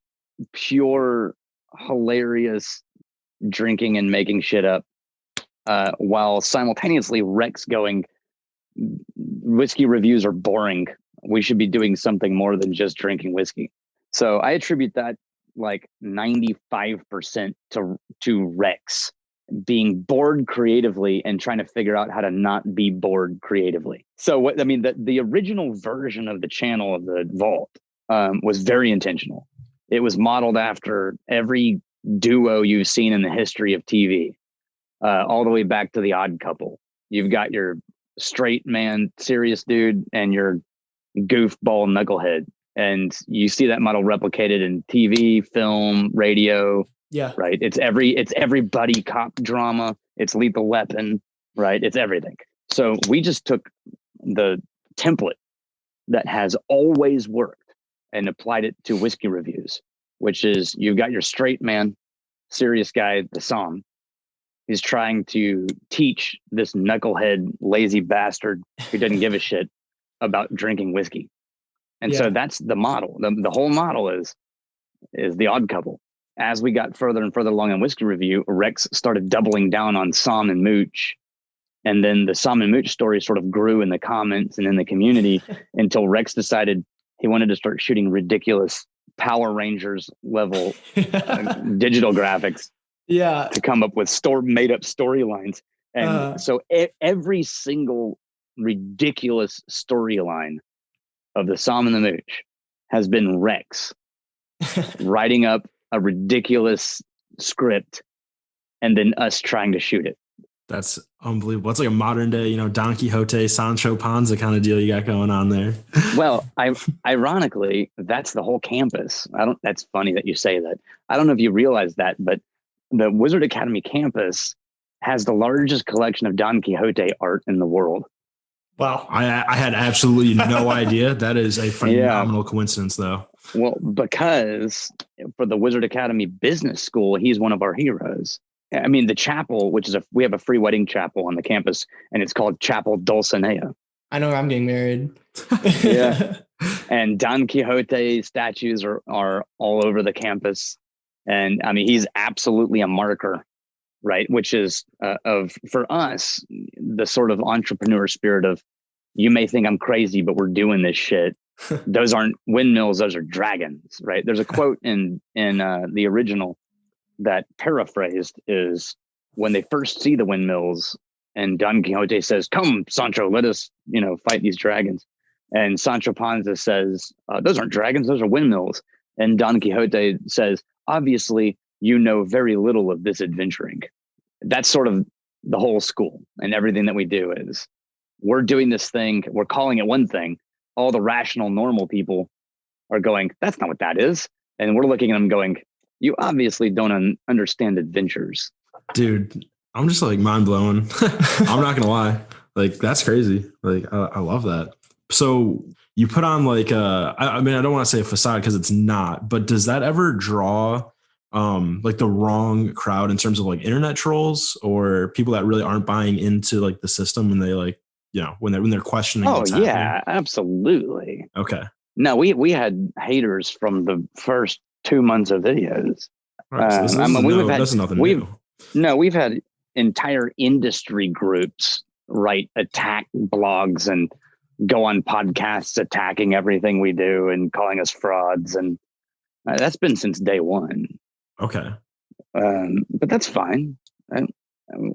pure hilarious drinking and making shit up, while simultaneously Rex going, whiskey reviews are boring. We should be doing something more than just drinking whiskey. So I attribute that like 95% to Rex being bored creatively and trying to figure out how to not be bored creatively. So what I mean, the original version of the channel of the Vault was very intentional. It was modeled after every duo you've seen in the history of TV, all the way back to The Odd Couple. You've got your straight man, serious dude, and your goofball knucklehead. And you see that model replicated in TV, film, radio. Yeah. Right. It's every buddy cop drama. It's Lethal Weapon. Right. It's everything. So we just took the template that has always worked and applied it to whiskey reviews, which is you've got your straight man, serious guy, the Somm. He's trying to teach this knucklehead, lazy bastard who doesn't give a shit about drinking whiskey. And so that's the model. The whole model is The Odd Couple. As we got further and further along in whiskey review, Rex started doubling down on Somm and Mooch. And then the Somm and Mooch story sort of grew in the comments and in the community until Rex decided he wanted to start shooting ridiculous Power Rangers level digital graphics to come up with made up storylines. And so every single ridiculous storyline of the Somm and the Mooch has been Rex writing up a ridiculous script and then us trying to shoot it. That's unbelievable. It's like a modern day, Don Quixote, Sancho Panza kind of deal you got going on there. Well, ironically, that's the whole campus. That's funny that you say that. I don't know if you realize that, but the Wizard Academy campus has the largest collection of Don Quixote art in the world. Wow. I had absolutely no idea. That is a phenomenal coincidence, though. Well, because for the Wizard Academy Business School, he's one of our heroes. I mean, the chapel, we have a free wedding chapel on the campus, and it's called Chapel Dulcinea. I know where I'm getting married. Yeah. And Don Quixote statues are all over the campus. And I mean, he's absolutely a marker, right? Which is for us, the sort of entrepreneur spirit of, you may think I'm crazy, but we're doing this shit. Those aren't windmills; those are dragons, right? There's a quote in the original that paraphrased is when they first see the windmills, and Don Quixote says, "Come, Sancho, let us, fight these dragons." And Sancho Panza says, "Those aren't dragons; those are windmills." And Don Quixote says, "Obviously, you know very little of this adventuring." That's sort of the whole school, and everything that we do is we're doing this thing, we're calling it one thing. All the rational, normal people are going, "That's not what that is." And we're looking at them going, "You obviously don't understand adventures." Dude, I'm just like mind blown. I'm not going to lie. Like, that's crazy. Like, I love that. So you put on like, I mean, I don't want to say a facade because it's not, but does that ever draw like the wrong crowd in terms of like internet trolls or people that really aren't buying into like the system when they like, when they're questioning what's happening? Absolutely. Okay. No, we had haters from the first 2 months of videos. Right, so this is nothing new. No, we've had entire industry groups write attack blogs and go on podcasts attacking everything we do and calling us frauds. And that's been since day one. Okay. But that's fine.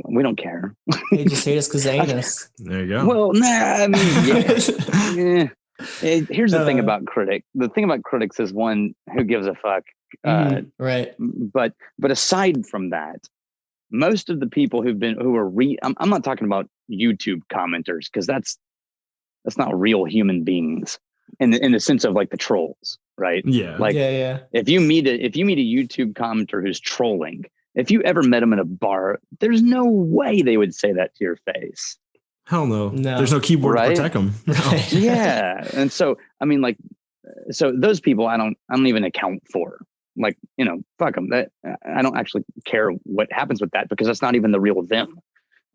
We don't care. They just hate us because they hate us. There you go. Well, nah, I mean, yeah. Here's the thing about critics. The thing about critics is, one, who gives a fuck? Right. But aside from that, most of the people I'm not talking about YouTube commenters, because that's not real human beings in the sense of like the trolls, right? Yeah. Like, yeah. If you meet a YouTube commenter who's trolling, if you ever met them in a bar, there's no way they would say that to your face. Hell no. There's no keyboard to protect them. No. Yeah. And so, I mean, like, so those people I don't even account for. Like, fuck them. That I don't actually care what happens with that, because that's not even the real them.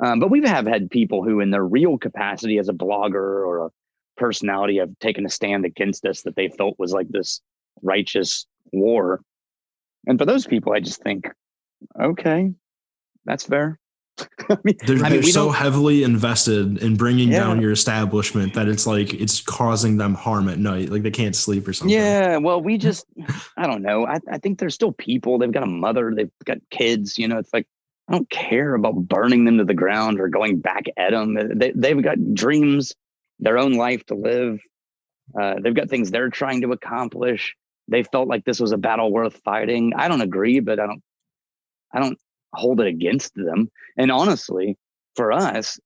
But we have had people who, in their real capacity as a blogger or a personality, have taken a stand against us that they felt was like this righteous war. And for those people, I just think, okay, that's fair. They're so heavily invested in bringing down your establishment that it's like it's causing them harm at night. Like they can't sleep or something. Yeah, well, I don't know. I think they're still people. They've got a mother. They've got kids. It's like I don't care about burning them to the ground or going back at them. They've got dreams, their own life to live. They've got things they're trying to accomplish. They felt like this was a battle worth fighting. I don't agree, but I don't hold it against them. And honestly, for us,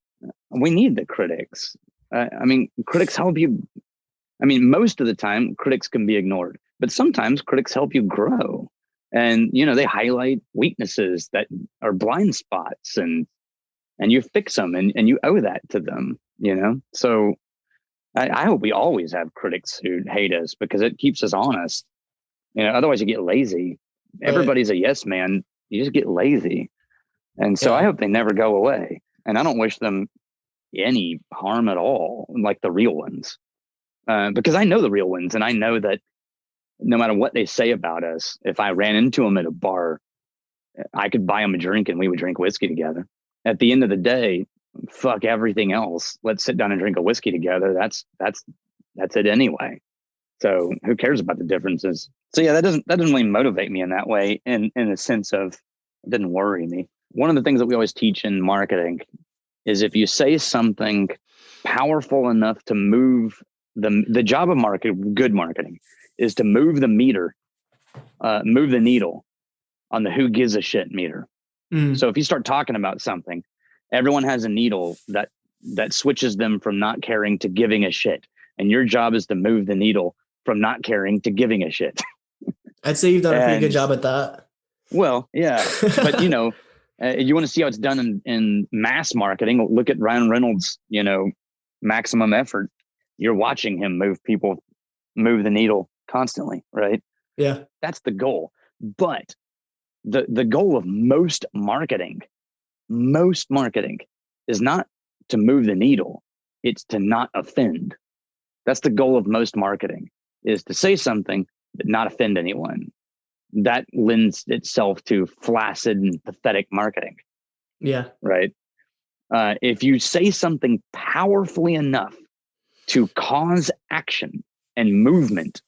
we need the critics. Critics help you. Most of the time, critics can be ignored, but sometimes critics help you grow. And, they highlight weaknesses that are blind spots and you fix them and you owe that to them, So I hope we always have critics who hate us because it keeps us honest. Otherwise you get lazy. Right. Everybody's a yes man. You just get lazy. And so I hope they never go away. And I don't wish them any harm at all, like the real ones. Because I know the real ones. And I know that no matter what they say about us, if I ran into them at a bar, I could buy them a drink and we would drink whiskey together. At the end of the day, fuck everything else. Let's sit down and drink a whiskey together. That's it anyway. So who cares about the differences? So yeah, that doesn't really motivate me in that way. In the sense of it didn't worry me. One of the things that we always teach in marketing is if you say something powerful enough to move the job of good marketing is to move the meter, move the needle on the who gives a shit meter. So if you start talking about something, everyone has a needle that switches them from not caring to giving a shit. And your job is to move the needle from not caring to giving a shit. I'd say you've done a pretty good job at that. Well, yeah, but you want to see how it's done in mass marketing. Look at Ryan Reynolds, maximum effort. You're watching him move the needle constantly, right? Yeah. That's the goal. But the goal of most marketing is not to move the needle. It's to not offend. That's the goal of most marketing, is to say something but not offend anyone. That lends itself to flaccid and pathetic marketing. Yeah. Right. If you say something powerfully enough to cause action and movement,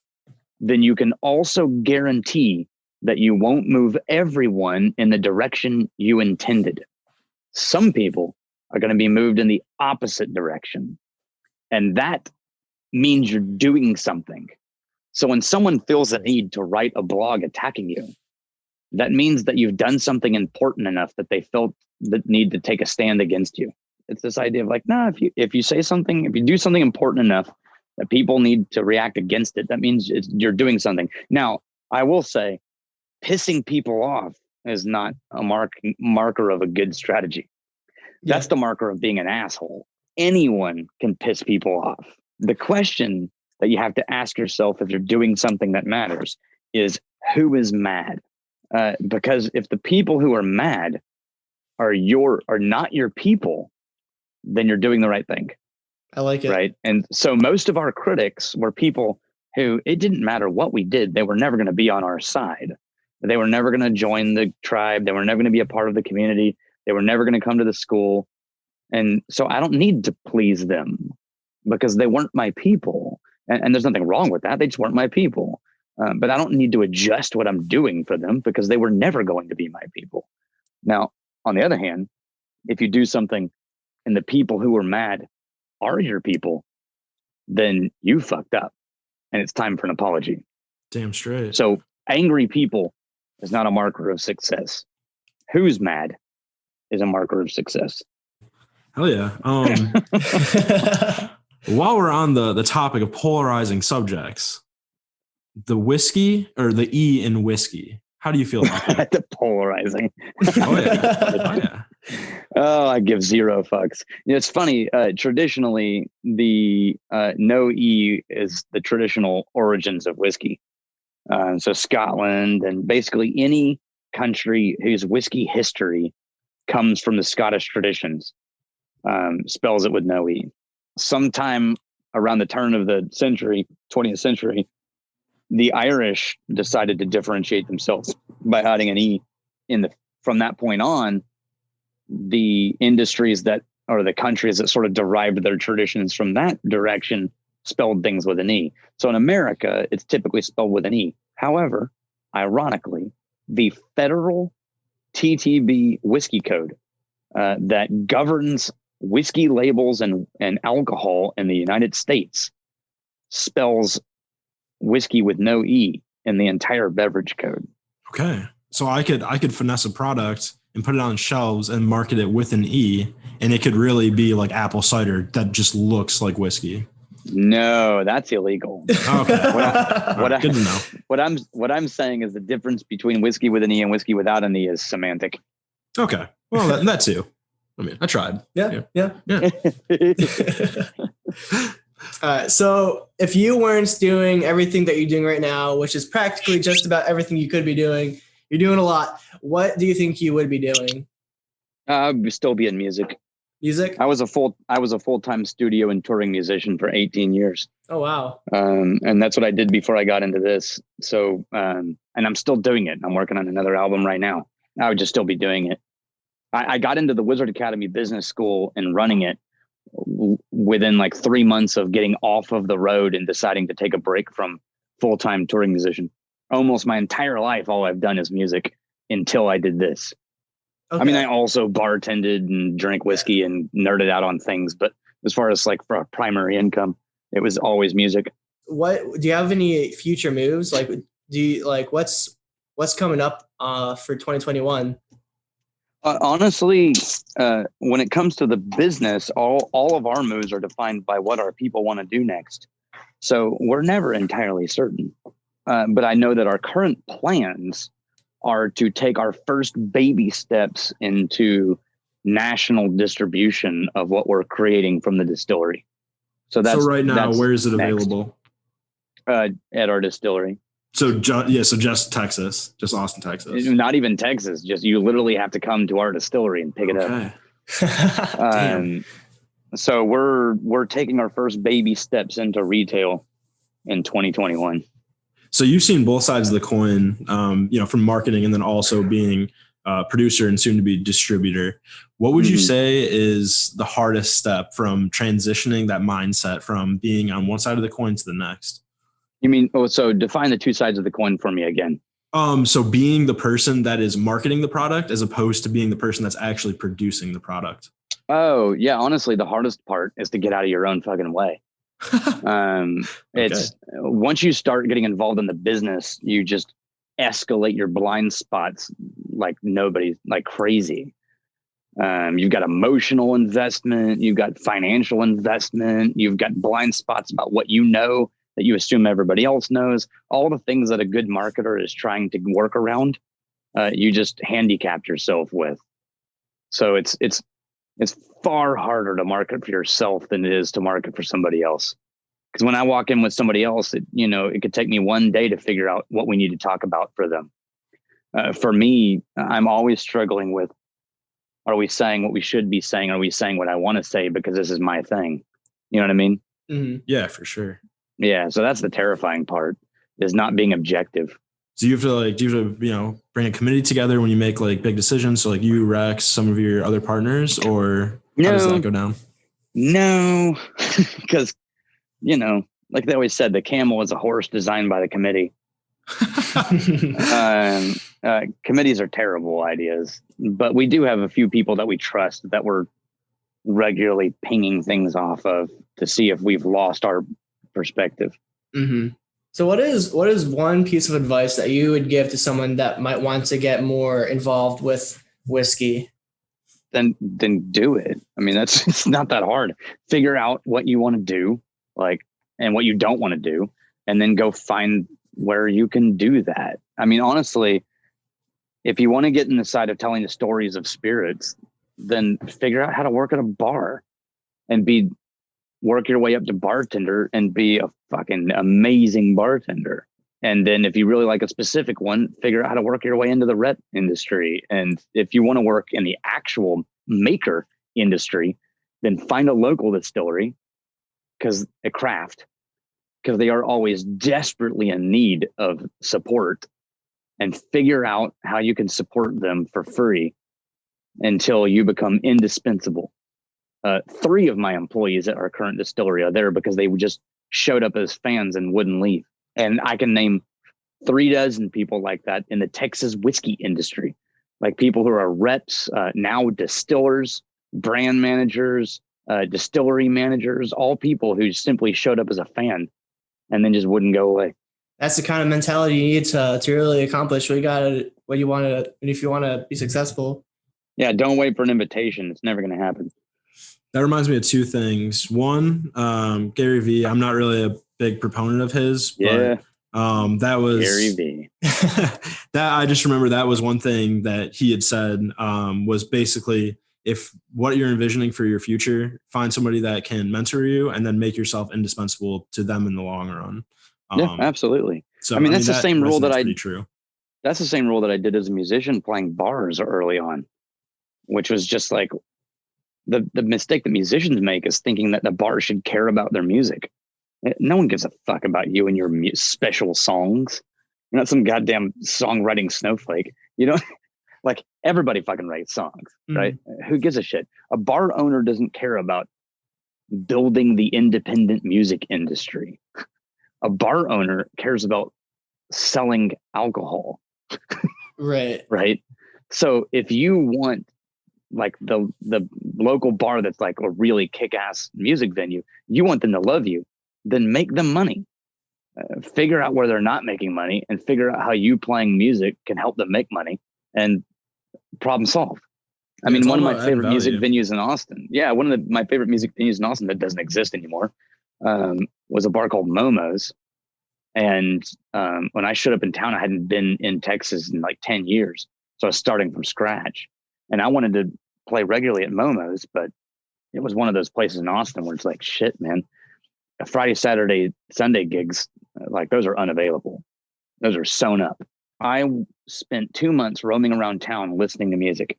then you can also guarantee that you won't move everyone in the direction you intended. Some people are going to be moved in the opposite direction. And that means you're doing something. So when someone feels the need to write a blog attacking you, that means that you've done something important enough that they felt the need to take a stand against you. It's this idea of like, no, if you say something, if you do something important enough that people need to react against it, that means you're doing something. Now, I will say, pissing people off is not a marker of a good strategy. Yeah. That's the marker of being an asshole. Anyone can piss people off. The question that you have to ask yourself if you're doing something that matters is who is mad? Because if the people who are mad are not your people, then you're doing the right thing. I like it. Right. And so most of our critics were people who it didn't matter what we did. They were never going to be on our side. They were never going to join the tribe. They were never going to be a part of the community. They were never going to come to the school. And so I don't need to please them because they weren't my people. And there's nothing wrong with that. They just weren't my people. But I don't need to adjust what I'm doing for them because they were never going to be my people. Now, on the other hand, if you do something and the people who are mad are your people, then you fucked up and it's time for an apology. Damn straight. So angry people is not a marker of success. Who's mad is a marker of success. Hell yeah. While we're on the topic of polarizing subjects, the whiskey or the E in whiskey, how do you feel about that? The polarizing. Oh yeah. Oh, I give zero fucks. It's funny. Traditionally, the no E is the traditional origins of whiskey. So Scotland and basically any country whose whiskey history comes from the Scottish traditions spells it with no E. Sometime around the turn of the century, 20th century, the Irish decided to differentiate themselves by adding an E from that point on. the industries that, or the countries that sort of derived their traditions from that direction, spelled things with an E. So in America, it's typically spelled with an E. However, ironically, the federal TTB whiskey code that governs whiskey labels and alcohol in the United States spells whiskey with no E in the entire beverage code. Okay. So I could finesse a product and put it on shelves and market it with an E, and it could really be like apple cider that just looks like whiskey. No, that's illegal. Okay. Good to know. What I'm saying is the difference between whiskey with an E and whiskey without an E is semantic. Okay. Well, that too. I mean, I tried. Yeah. So if you weren't doing everything that you're doing right now, which is practically just about everything you could be doing, you're doing a lot. What do you think you would be doing? I'd still be in music. Music? I was a full-time studio and touring musician for 18 years. Oh, wow. And that's what I did before I got into this. So, and I'm still doing it. I'm working on another album right now. I would just still be doing it. I got into the Wizard Academy Business School and running it within like 3 months of getting off of the road and deciding to take a break from full-time touring musician. Almost my entire life, all I've done is music until I did this. Okay. I mean, I also bartended and drank whiskey and nerded out on things, but as far as like for primary income, it was always music. What do you have any future moves? Like, what's coming up for 2021? Honestly, when it comes to the business, all of our moves are defined by what our people want to do next. So we're never entirely certain. But I know that our current plans are to take our first baby steps into national distribution of what we're creating from the distillery. So right now, where is it available? At our distillery. So just Texas, just Austin, Texas. Not even Texas. Just you literally have to come to our distillery and pick it up. So we're taking our first baby steps into retail in 2021. So you've seen both sides of the coin, from marketing and then also being a producer and soon to be distributor. What would you say is the hardest step from transitioning that mindset from being on one side of the coin to the next? You mean, so define the two sides of the coin for me again. So being the person that is marketing the product as opposed to being the person that's actually producing the product. Oh, yeah. Honestly, the hardest part is to get out of your own fucking way. It's once you start getting involved in the business, you just escalate your blind spots like crazy. You've got emotional investment, you've got financial investment, you've got blind spots about what you know that you assume everybody else knows. All the things that a good marketer is trying to work around, you just handicap yourself with. So it's far harder to market for yourself than it is to market for somebody else. Because when I walk in with somebody else, it could take me one day to figure out what we need to talk about for them. For me, I'm always struggling with, are we saying what we should be saying? Are we saying what I want to say because this is my thing? You know what I mean? Mm-hmm. Yeah, for sure. Yeah. So that's the terrifying part, is not being objective. So do you have to bring a committee together when you make like big decisions? So like you, Rex, some of your other partners, or how does that go down? No, because, like they always said, the camel is a horse designed by the committee. Committees are terrible ideas, but we do have a few people that we trust that we're regularly pinging things off of to see if we've lost our perspective. Mm-hmm. So what is one piece of advice that you would give to someone that might want to get more involved with whiskey? Then do it. I mean, it's not that hard. Figure out what you want to do, and what you don't want to do, and then go find where you can do that. I mean, honestly, if you want to get in the side of telling the stories of spirits, then figure out how to work at a bar and work your way up to bartender and be a fucking amazing bartender. And then if you really like a specific one, figure out how to work your way into the rep industry. And if you want to work in the actual maker industry, then find a local distillery, because they are always desperately in need of support, and figure out how you can support them for free until you become indispensable. 3 of my employees at our current distillery are there because they just showed up as fans and wouldn't leave. And I can name 36 people like that in the Texas whiskey industry, like people who are reps, now distillers, brand managers, distillery managers, all people who simply showed up as a fan and then just wouldn't go away. That's the kind of mentality you need to really accomplish what you want to, if you want to be successful. Yeah, don't wait for an invitation. It's never going to happen. That reminds me of 2 things. One, Gary Vee. I'm not really a big proponent of his, but that was Gary Vee. That I just remember that was one thing that he had said, was basically, if what you're envisioning for your future, find somebody that can mentor you and then make yourself indispensable to them in the long run. Yeah, absolutely. So I mean, that's the that same rule that true. That's the same rule that I did as a musician playing bars early on, which was just like the mistake that musicians make is thinking that the bar should care about their music. No one gives a fuck about you and your special songs. You're not some goddamn songwriting snowflake. You know, like everybody fucking writes songs, right? Who gives a shit? A bar owner doesn't care about building the independent music industry. A bar owner cares about selling alcohol. Right. Right. So if you want like the local bar that's like a really kick-ass music venue, you want them to love you, then make them money. Figure out where they're not making money and figure out how you playing music can help them make money and problem solve. I mean, one of my favorite music venues in Austin. Yeah, one of my favorite music venues in Austin that doesn't exist anymore was a bar called Momo's. And when I showed up in town, I hadn't been in Texas in like 10 years. So I was starting from scratch. And I wanted to play regularly at Momo's, but it was one of those places in Austin where it's like, shit, man. Friday, Saturday, Sunday gigs, like those are unavailable. Those are sewn up. I spent 2 months roaming around town listening to music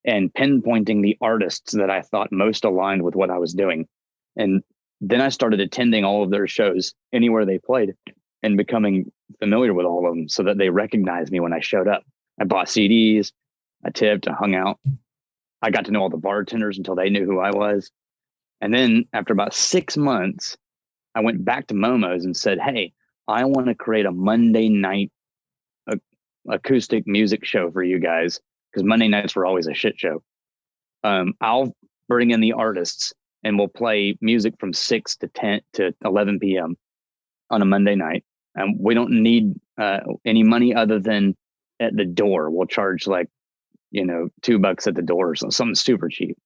and pinpointing the artists that I thought most aligned with what I was doing. And then I started attending all of their shows anywhere they played and becoming familiar with all of them so that they recognized me when I showed up. I bought CDs, I tipped, I hung out. I got to know all the bartenders until they knew who I was. And then after about 6 months, I went back to Momo's and said, hey, I want to create a Monday night acoustic music show for you guys, because Monday nights were always a shit show. I'll bring in the artists and we'll play music from 6 to 10 to 11 p.m. on a Monday night. And we don't need any money other than at the door. We'll charge like, $2 at the door or something super cheap.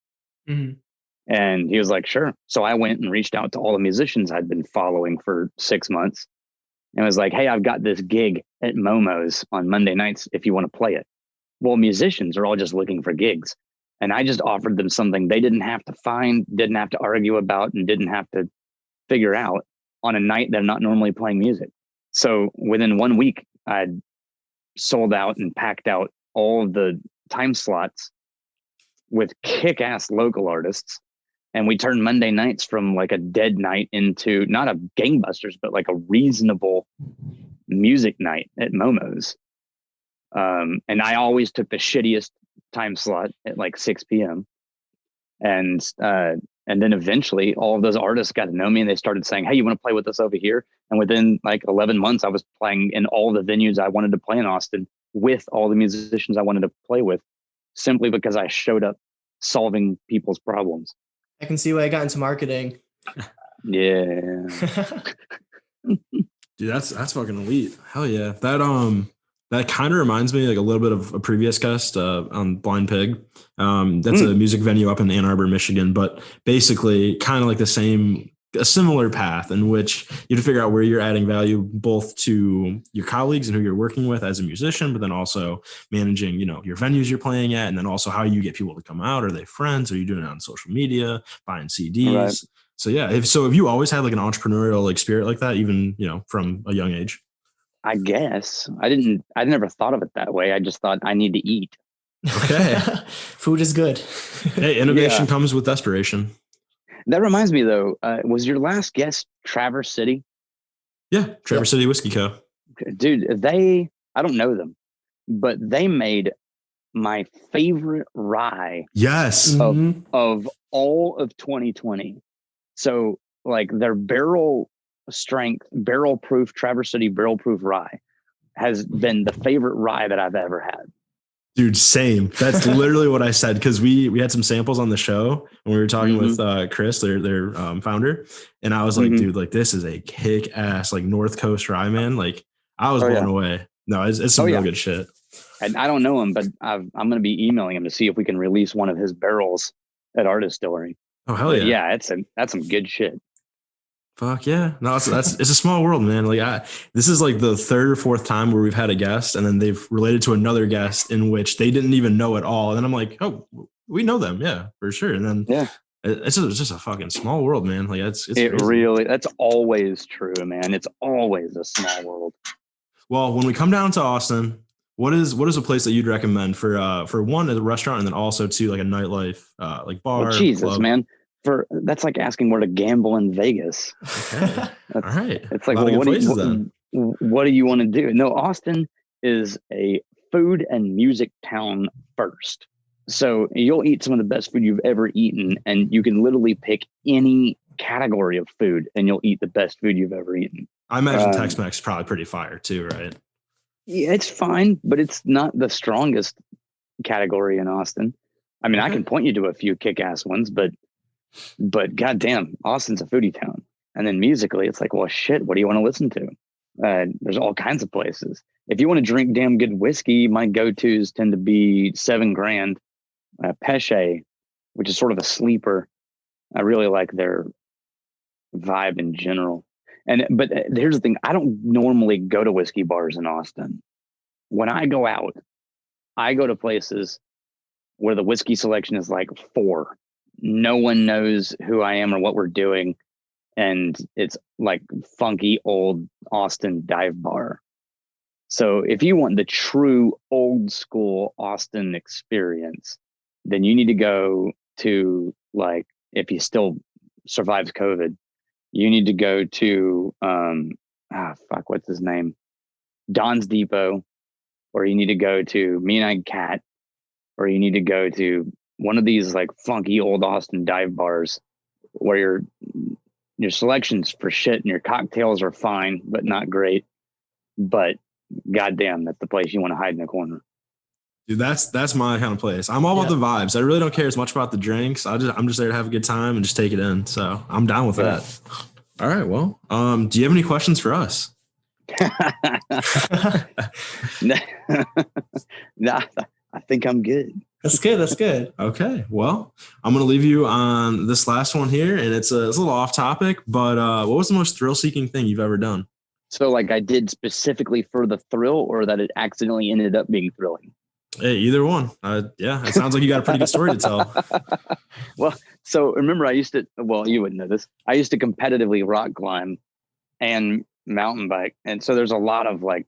Mm-hmm. And he was like, sure. So I went and reached out to all the musicians I'd been following for 6 months and was like, hey, I've got this gig at Momo's on Monday nights if you want to play it. Well, musicians are all just looking for gigs. And I just offered them something they didn't have to find, didn't have to argue about, and didn't have to figure out on a night they're not normally playing music. So within 1 week, I'd sold out and packed out all of the time slots with kick-ass local artists. And we turned Monday nights from like a dead night into not a gangbusters, but like a reasonable music night at Momo's. And I always took the shittiest time slot at like 6 p.m. And then eventually all of those artists got to know me and they started saying, hey, you want to play with us over here? And within like 11 months, I was playing in all the venues I wanted to play in Austin with all the musicians I wanted to play with, simply because I showed up solving people's problems. I can see why I got into marketing. Yeah. Dude, that's fucking elite. Hell yeah. That kind of reminds me like a little bit of a previous guest on Blind Pig. That's a music venue up in Ann Arbor, Michigan, but basically kind of like a similar path in which you have to figure out where you're adding value both to your colleagues and who you're working with as a musician, but then also managing, your venues you're playing at, and then also how you get people to come out. Are they friends? Are you doing it on social media, buying CDs? Right. So yeah, if you always had like an entrepreneurial like spirit like that, even, from a young age? I guess I never thought of it that way. I just thought I need to eat. Okay. Food is good. Hey, innovation comes with desperation. That reminds me though, was your last guest Traverse City? Yeah. Traverse City Whiskey Co. Dude, I don't know them, but they made my favorite rye. Yes. Of all of 2020. So like their barrel proof Traverse City barrel proof rye has been the favorite rye that I've ever had. Dude, same. That's literally what I said, because we had some samples on the show and we were talking with Chris, their founder, and I was like, dude, like this is a kick ass like North Coast rye, man. Like I was blown away. No, it's some real good shit. And I don't know him, but I'm going to be emailing him to see if we can release one of his barrels at our distillery. Oh hell yeah! Yeah, that's some good shit. Fuck yeah! No, it's a small world, man. Like this is like the third or fourth time where we've had a guest, and then they've related to another guest in which they didn't even know at all. And then I'm like, oh, we know them, yeah, for sure. And then it's just a fucking small world, man. Like it's really, that's always true, man. It's always a small world. Well, when we come down to Austin, what is a place that you'd recommend for one, a restaurant, and then also two, like a nightlife, like bar? Well, Jesus, club? Man. That's like asking where to gamble in Vegas. Okay. All right. It's like, well, what do you want to do? No, Austin is a food and music town first. So you'll eat some of the best food you've ever eaten, and you can literally pick any category of food and you'll eat the best food you've ever eaten. I imagine Tex-Mex is probably pretty fire too, right? Yeah, it's fine, but it's not the strongest category in Austin. I mean, I can point you to a few kick-ass ones, but goddamn, Austin's a foodie town. And then musically, it's like, well, shit, what do you want to listen to? There's all kinds of places. If you want to drink damn good whiskey, my go-tos tend to be 7 Grand, Peche, which is sort of a sleeper. I really like their vibe in general. But here's the thing. I don't normally go to whiskey bars in Austin. When I go out, I go to places where the whiskey selection is like 4. No one knows who I am or what we're doing. And it's like funky old Austin dive bar. So if you want the true old school Austin experience, then you need to go to, like, if he still survives COVID, you need to go to, what's his name? Don's Depot, or you need to go to Mean-Eyed Cat, or you need to go to one of these like funky old Austin dive bars where your selections for shit and your cocktails are fine, but not great. But goddamn, that's the place you want to hide in the corner. Dude, that's my kind of place. I'm all about the vibes. I really don't care as much about the drinks. I'm just there to have a good time and just take it in. So I'm down with that. All right. Well, do you have any questions for us? Nah, I think I'm good. That's good. That's good. Okay. Well, I'm going to leave you on this last one here, and it's a little off topic, but what was the most thrill-seeking thing you've ever done? So, like, I did specifically for the thrill, or that it accidentally ended up being thrilling? Hey, either one. Yeah, it sounds like you got a pretty good story to tell. Well, so remember, you wouldn't know this. I used to competitively rock climb and mountain bike, and so there's a lot of like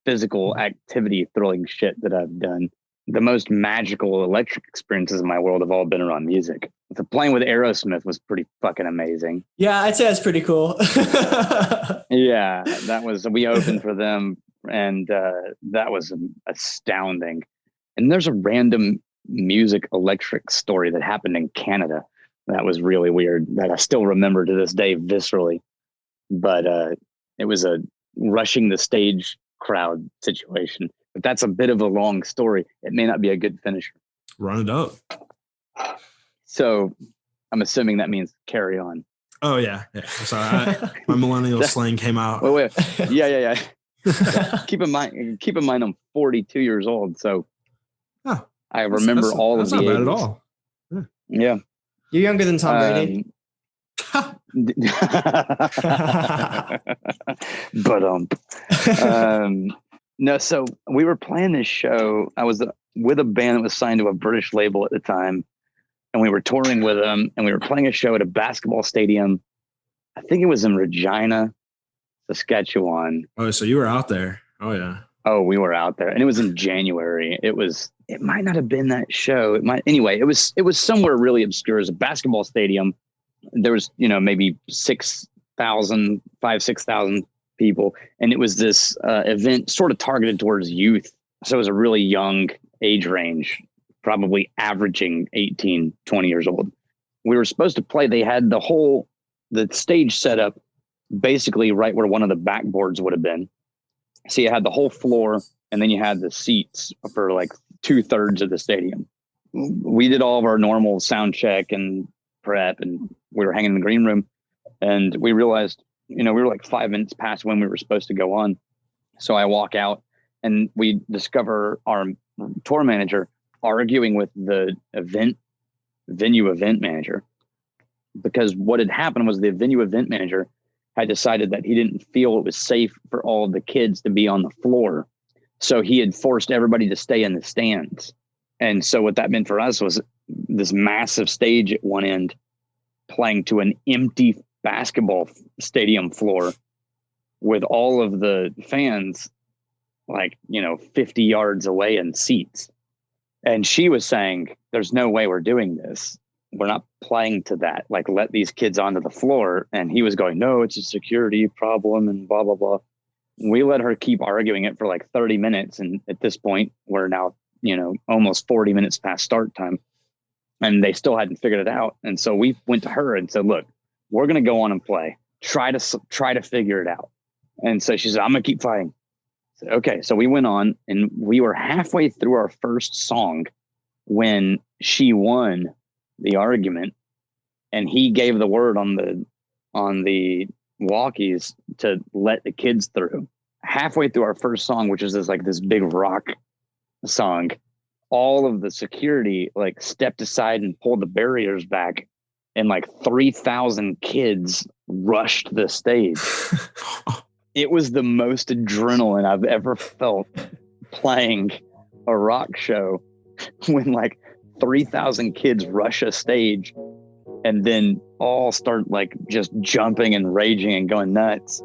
physical activity, thrilling shit that I've done. The most magical electric experiences in my world have all been around music. So playing with Aerosmith was pretty fucking amazing. Yeah, I'd say that's pretty cool. Yeah, we opened for them, and that was astounding. And there's a random music electric story that happened in Canada that was really weird that I still remember to this day viscerally. But it was a rushing the stage crowd situation. But that's a bit of a long story. It may not be a good finisher. Run it up. So I'm assuming that means carry on. Oh, yeah. Sorry, my millennial slang came out. Wait. Yeah. Keep in mind, I'm 42 years old, so I remember all of the 80s. That's not bad at all. Yeah. You're younger than Tom Brady. But no, so we were playing this show. I was with a band that was signed to a British label at the time, and we were touring with them, and we were playing a show at a basketball stadium. I think it was in Regina, Saskatchewan. Oh, so you were out there. Oh, yeah. Oh, we were out there, and it was in January. It might not have been that show. It was somewhere really obscure. It was a basketball stadium. There was, maybe 6,000 people. And it was this event sort of targeted towards youth. So it was a really young age range, probably averaging 18, 20 years old. We were supposed to play. They had the stage set up basically right where one of the backboards would have been. So you had the whole floor, and then you had the seats for like 2/3 of the stadium. We did all of our normal sound check and prep, and we were hanging in the green room, and we realized, we were like 5 minutes past when we were supposed to go on. So I walk out, and we discover our tour manager arguing with the venue event manager, because what had happened was the venue event manager had decided that he didn't feel it was safe for all of the kids to be on the floor. So he had forced everybody to stay in the stands. And so what that meant for us was this massive stage at one end playing to an empty basketball stadium floor with all of the fans 50 yards away in seats. And she was saying, there's no way we're doing this. We're not playing to that. Like, let these kids onto the floor. And he was going, no, it's a security problem and blah, blah, blah. We let her keep arguing it for like 30 minutes. And at this point, we're now, almost 40 minutes past start time. And they still hadn't figured it out. And so we went to her and said, look, we're going to go on and play. Try to figure it out. And so she said, I'm going to keep fighting. I said, okay. So we went on, and we were halfway through our first song when she won the argument, and he gave the word on the walkies to let the kids through. Halfway through our first song, which is this big rock song, all of the security stepped aside and pulled the barriers back, and 3,000 kids rushed the stage. It was the most adrenaline I've ever felt playing a rock show when 3,000 kids rush a stage and then all start just jumping and raging and going nuts.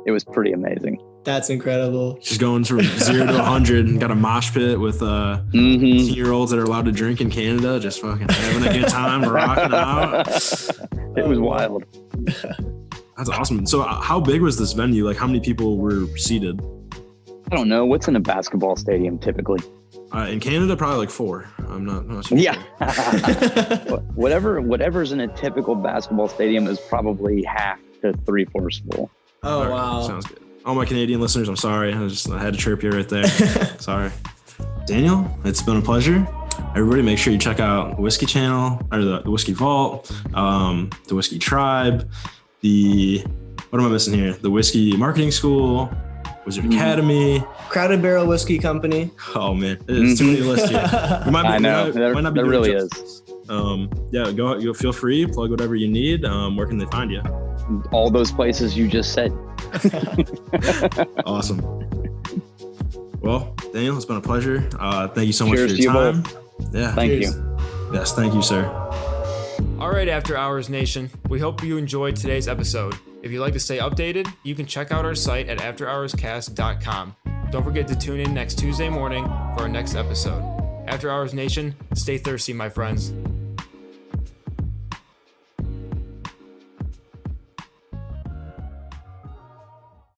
It was pretty amazing. That's incredible. Just going from 0 to 100 and got a mosh pit with 18-year-olds that are allowed to drink in Canada, just fucking having a good time, rocking out. It was wild. That's awesome. So how big was this venue? How many people were seated? I don't know. What's in a basketball stadium typically? In Canada, probably 4. I'm not sure. Yeah. Whatever's in a typical basketball stadium is probably half to 3/4 full. Oh, right, wow. Sounds good. All my Canadian listeners, I'm sorry. I had to chirp you right there. Sorry. Daniel, it's been a pleasure. Everybody make sure you check out Whiskey Channel, or the Whiskey Vault, the Whiskey Tribe, what am I missing here? The Whiskey Marketing School, Wizard Academy, Crowded Barrel Whiskey Company. Oh man, there's too many lists here. I know. There really is. Go feel free, plug whatever you need. Where can they find you? All those places you just said. Awesome. Well, Daniel, it's been a pleasure. Thank you so much Cheers for your time. Both. Yeah. Thank you. Yes, thank you, sir. All right, After Hours Nation, we hope you enjoyed today's episode. If you'd like to stay updated, you can check out our site at afterhourscast.com. Don't forget to tune in next Tuesday morning for our next episode. After Hours Nation, stay thirsty, my friends.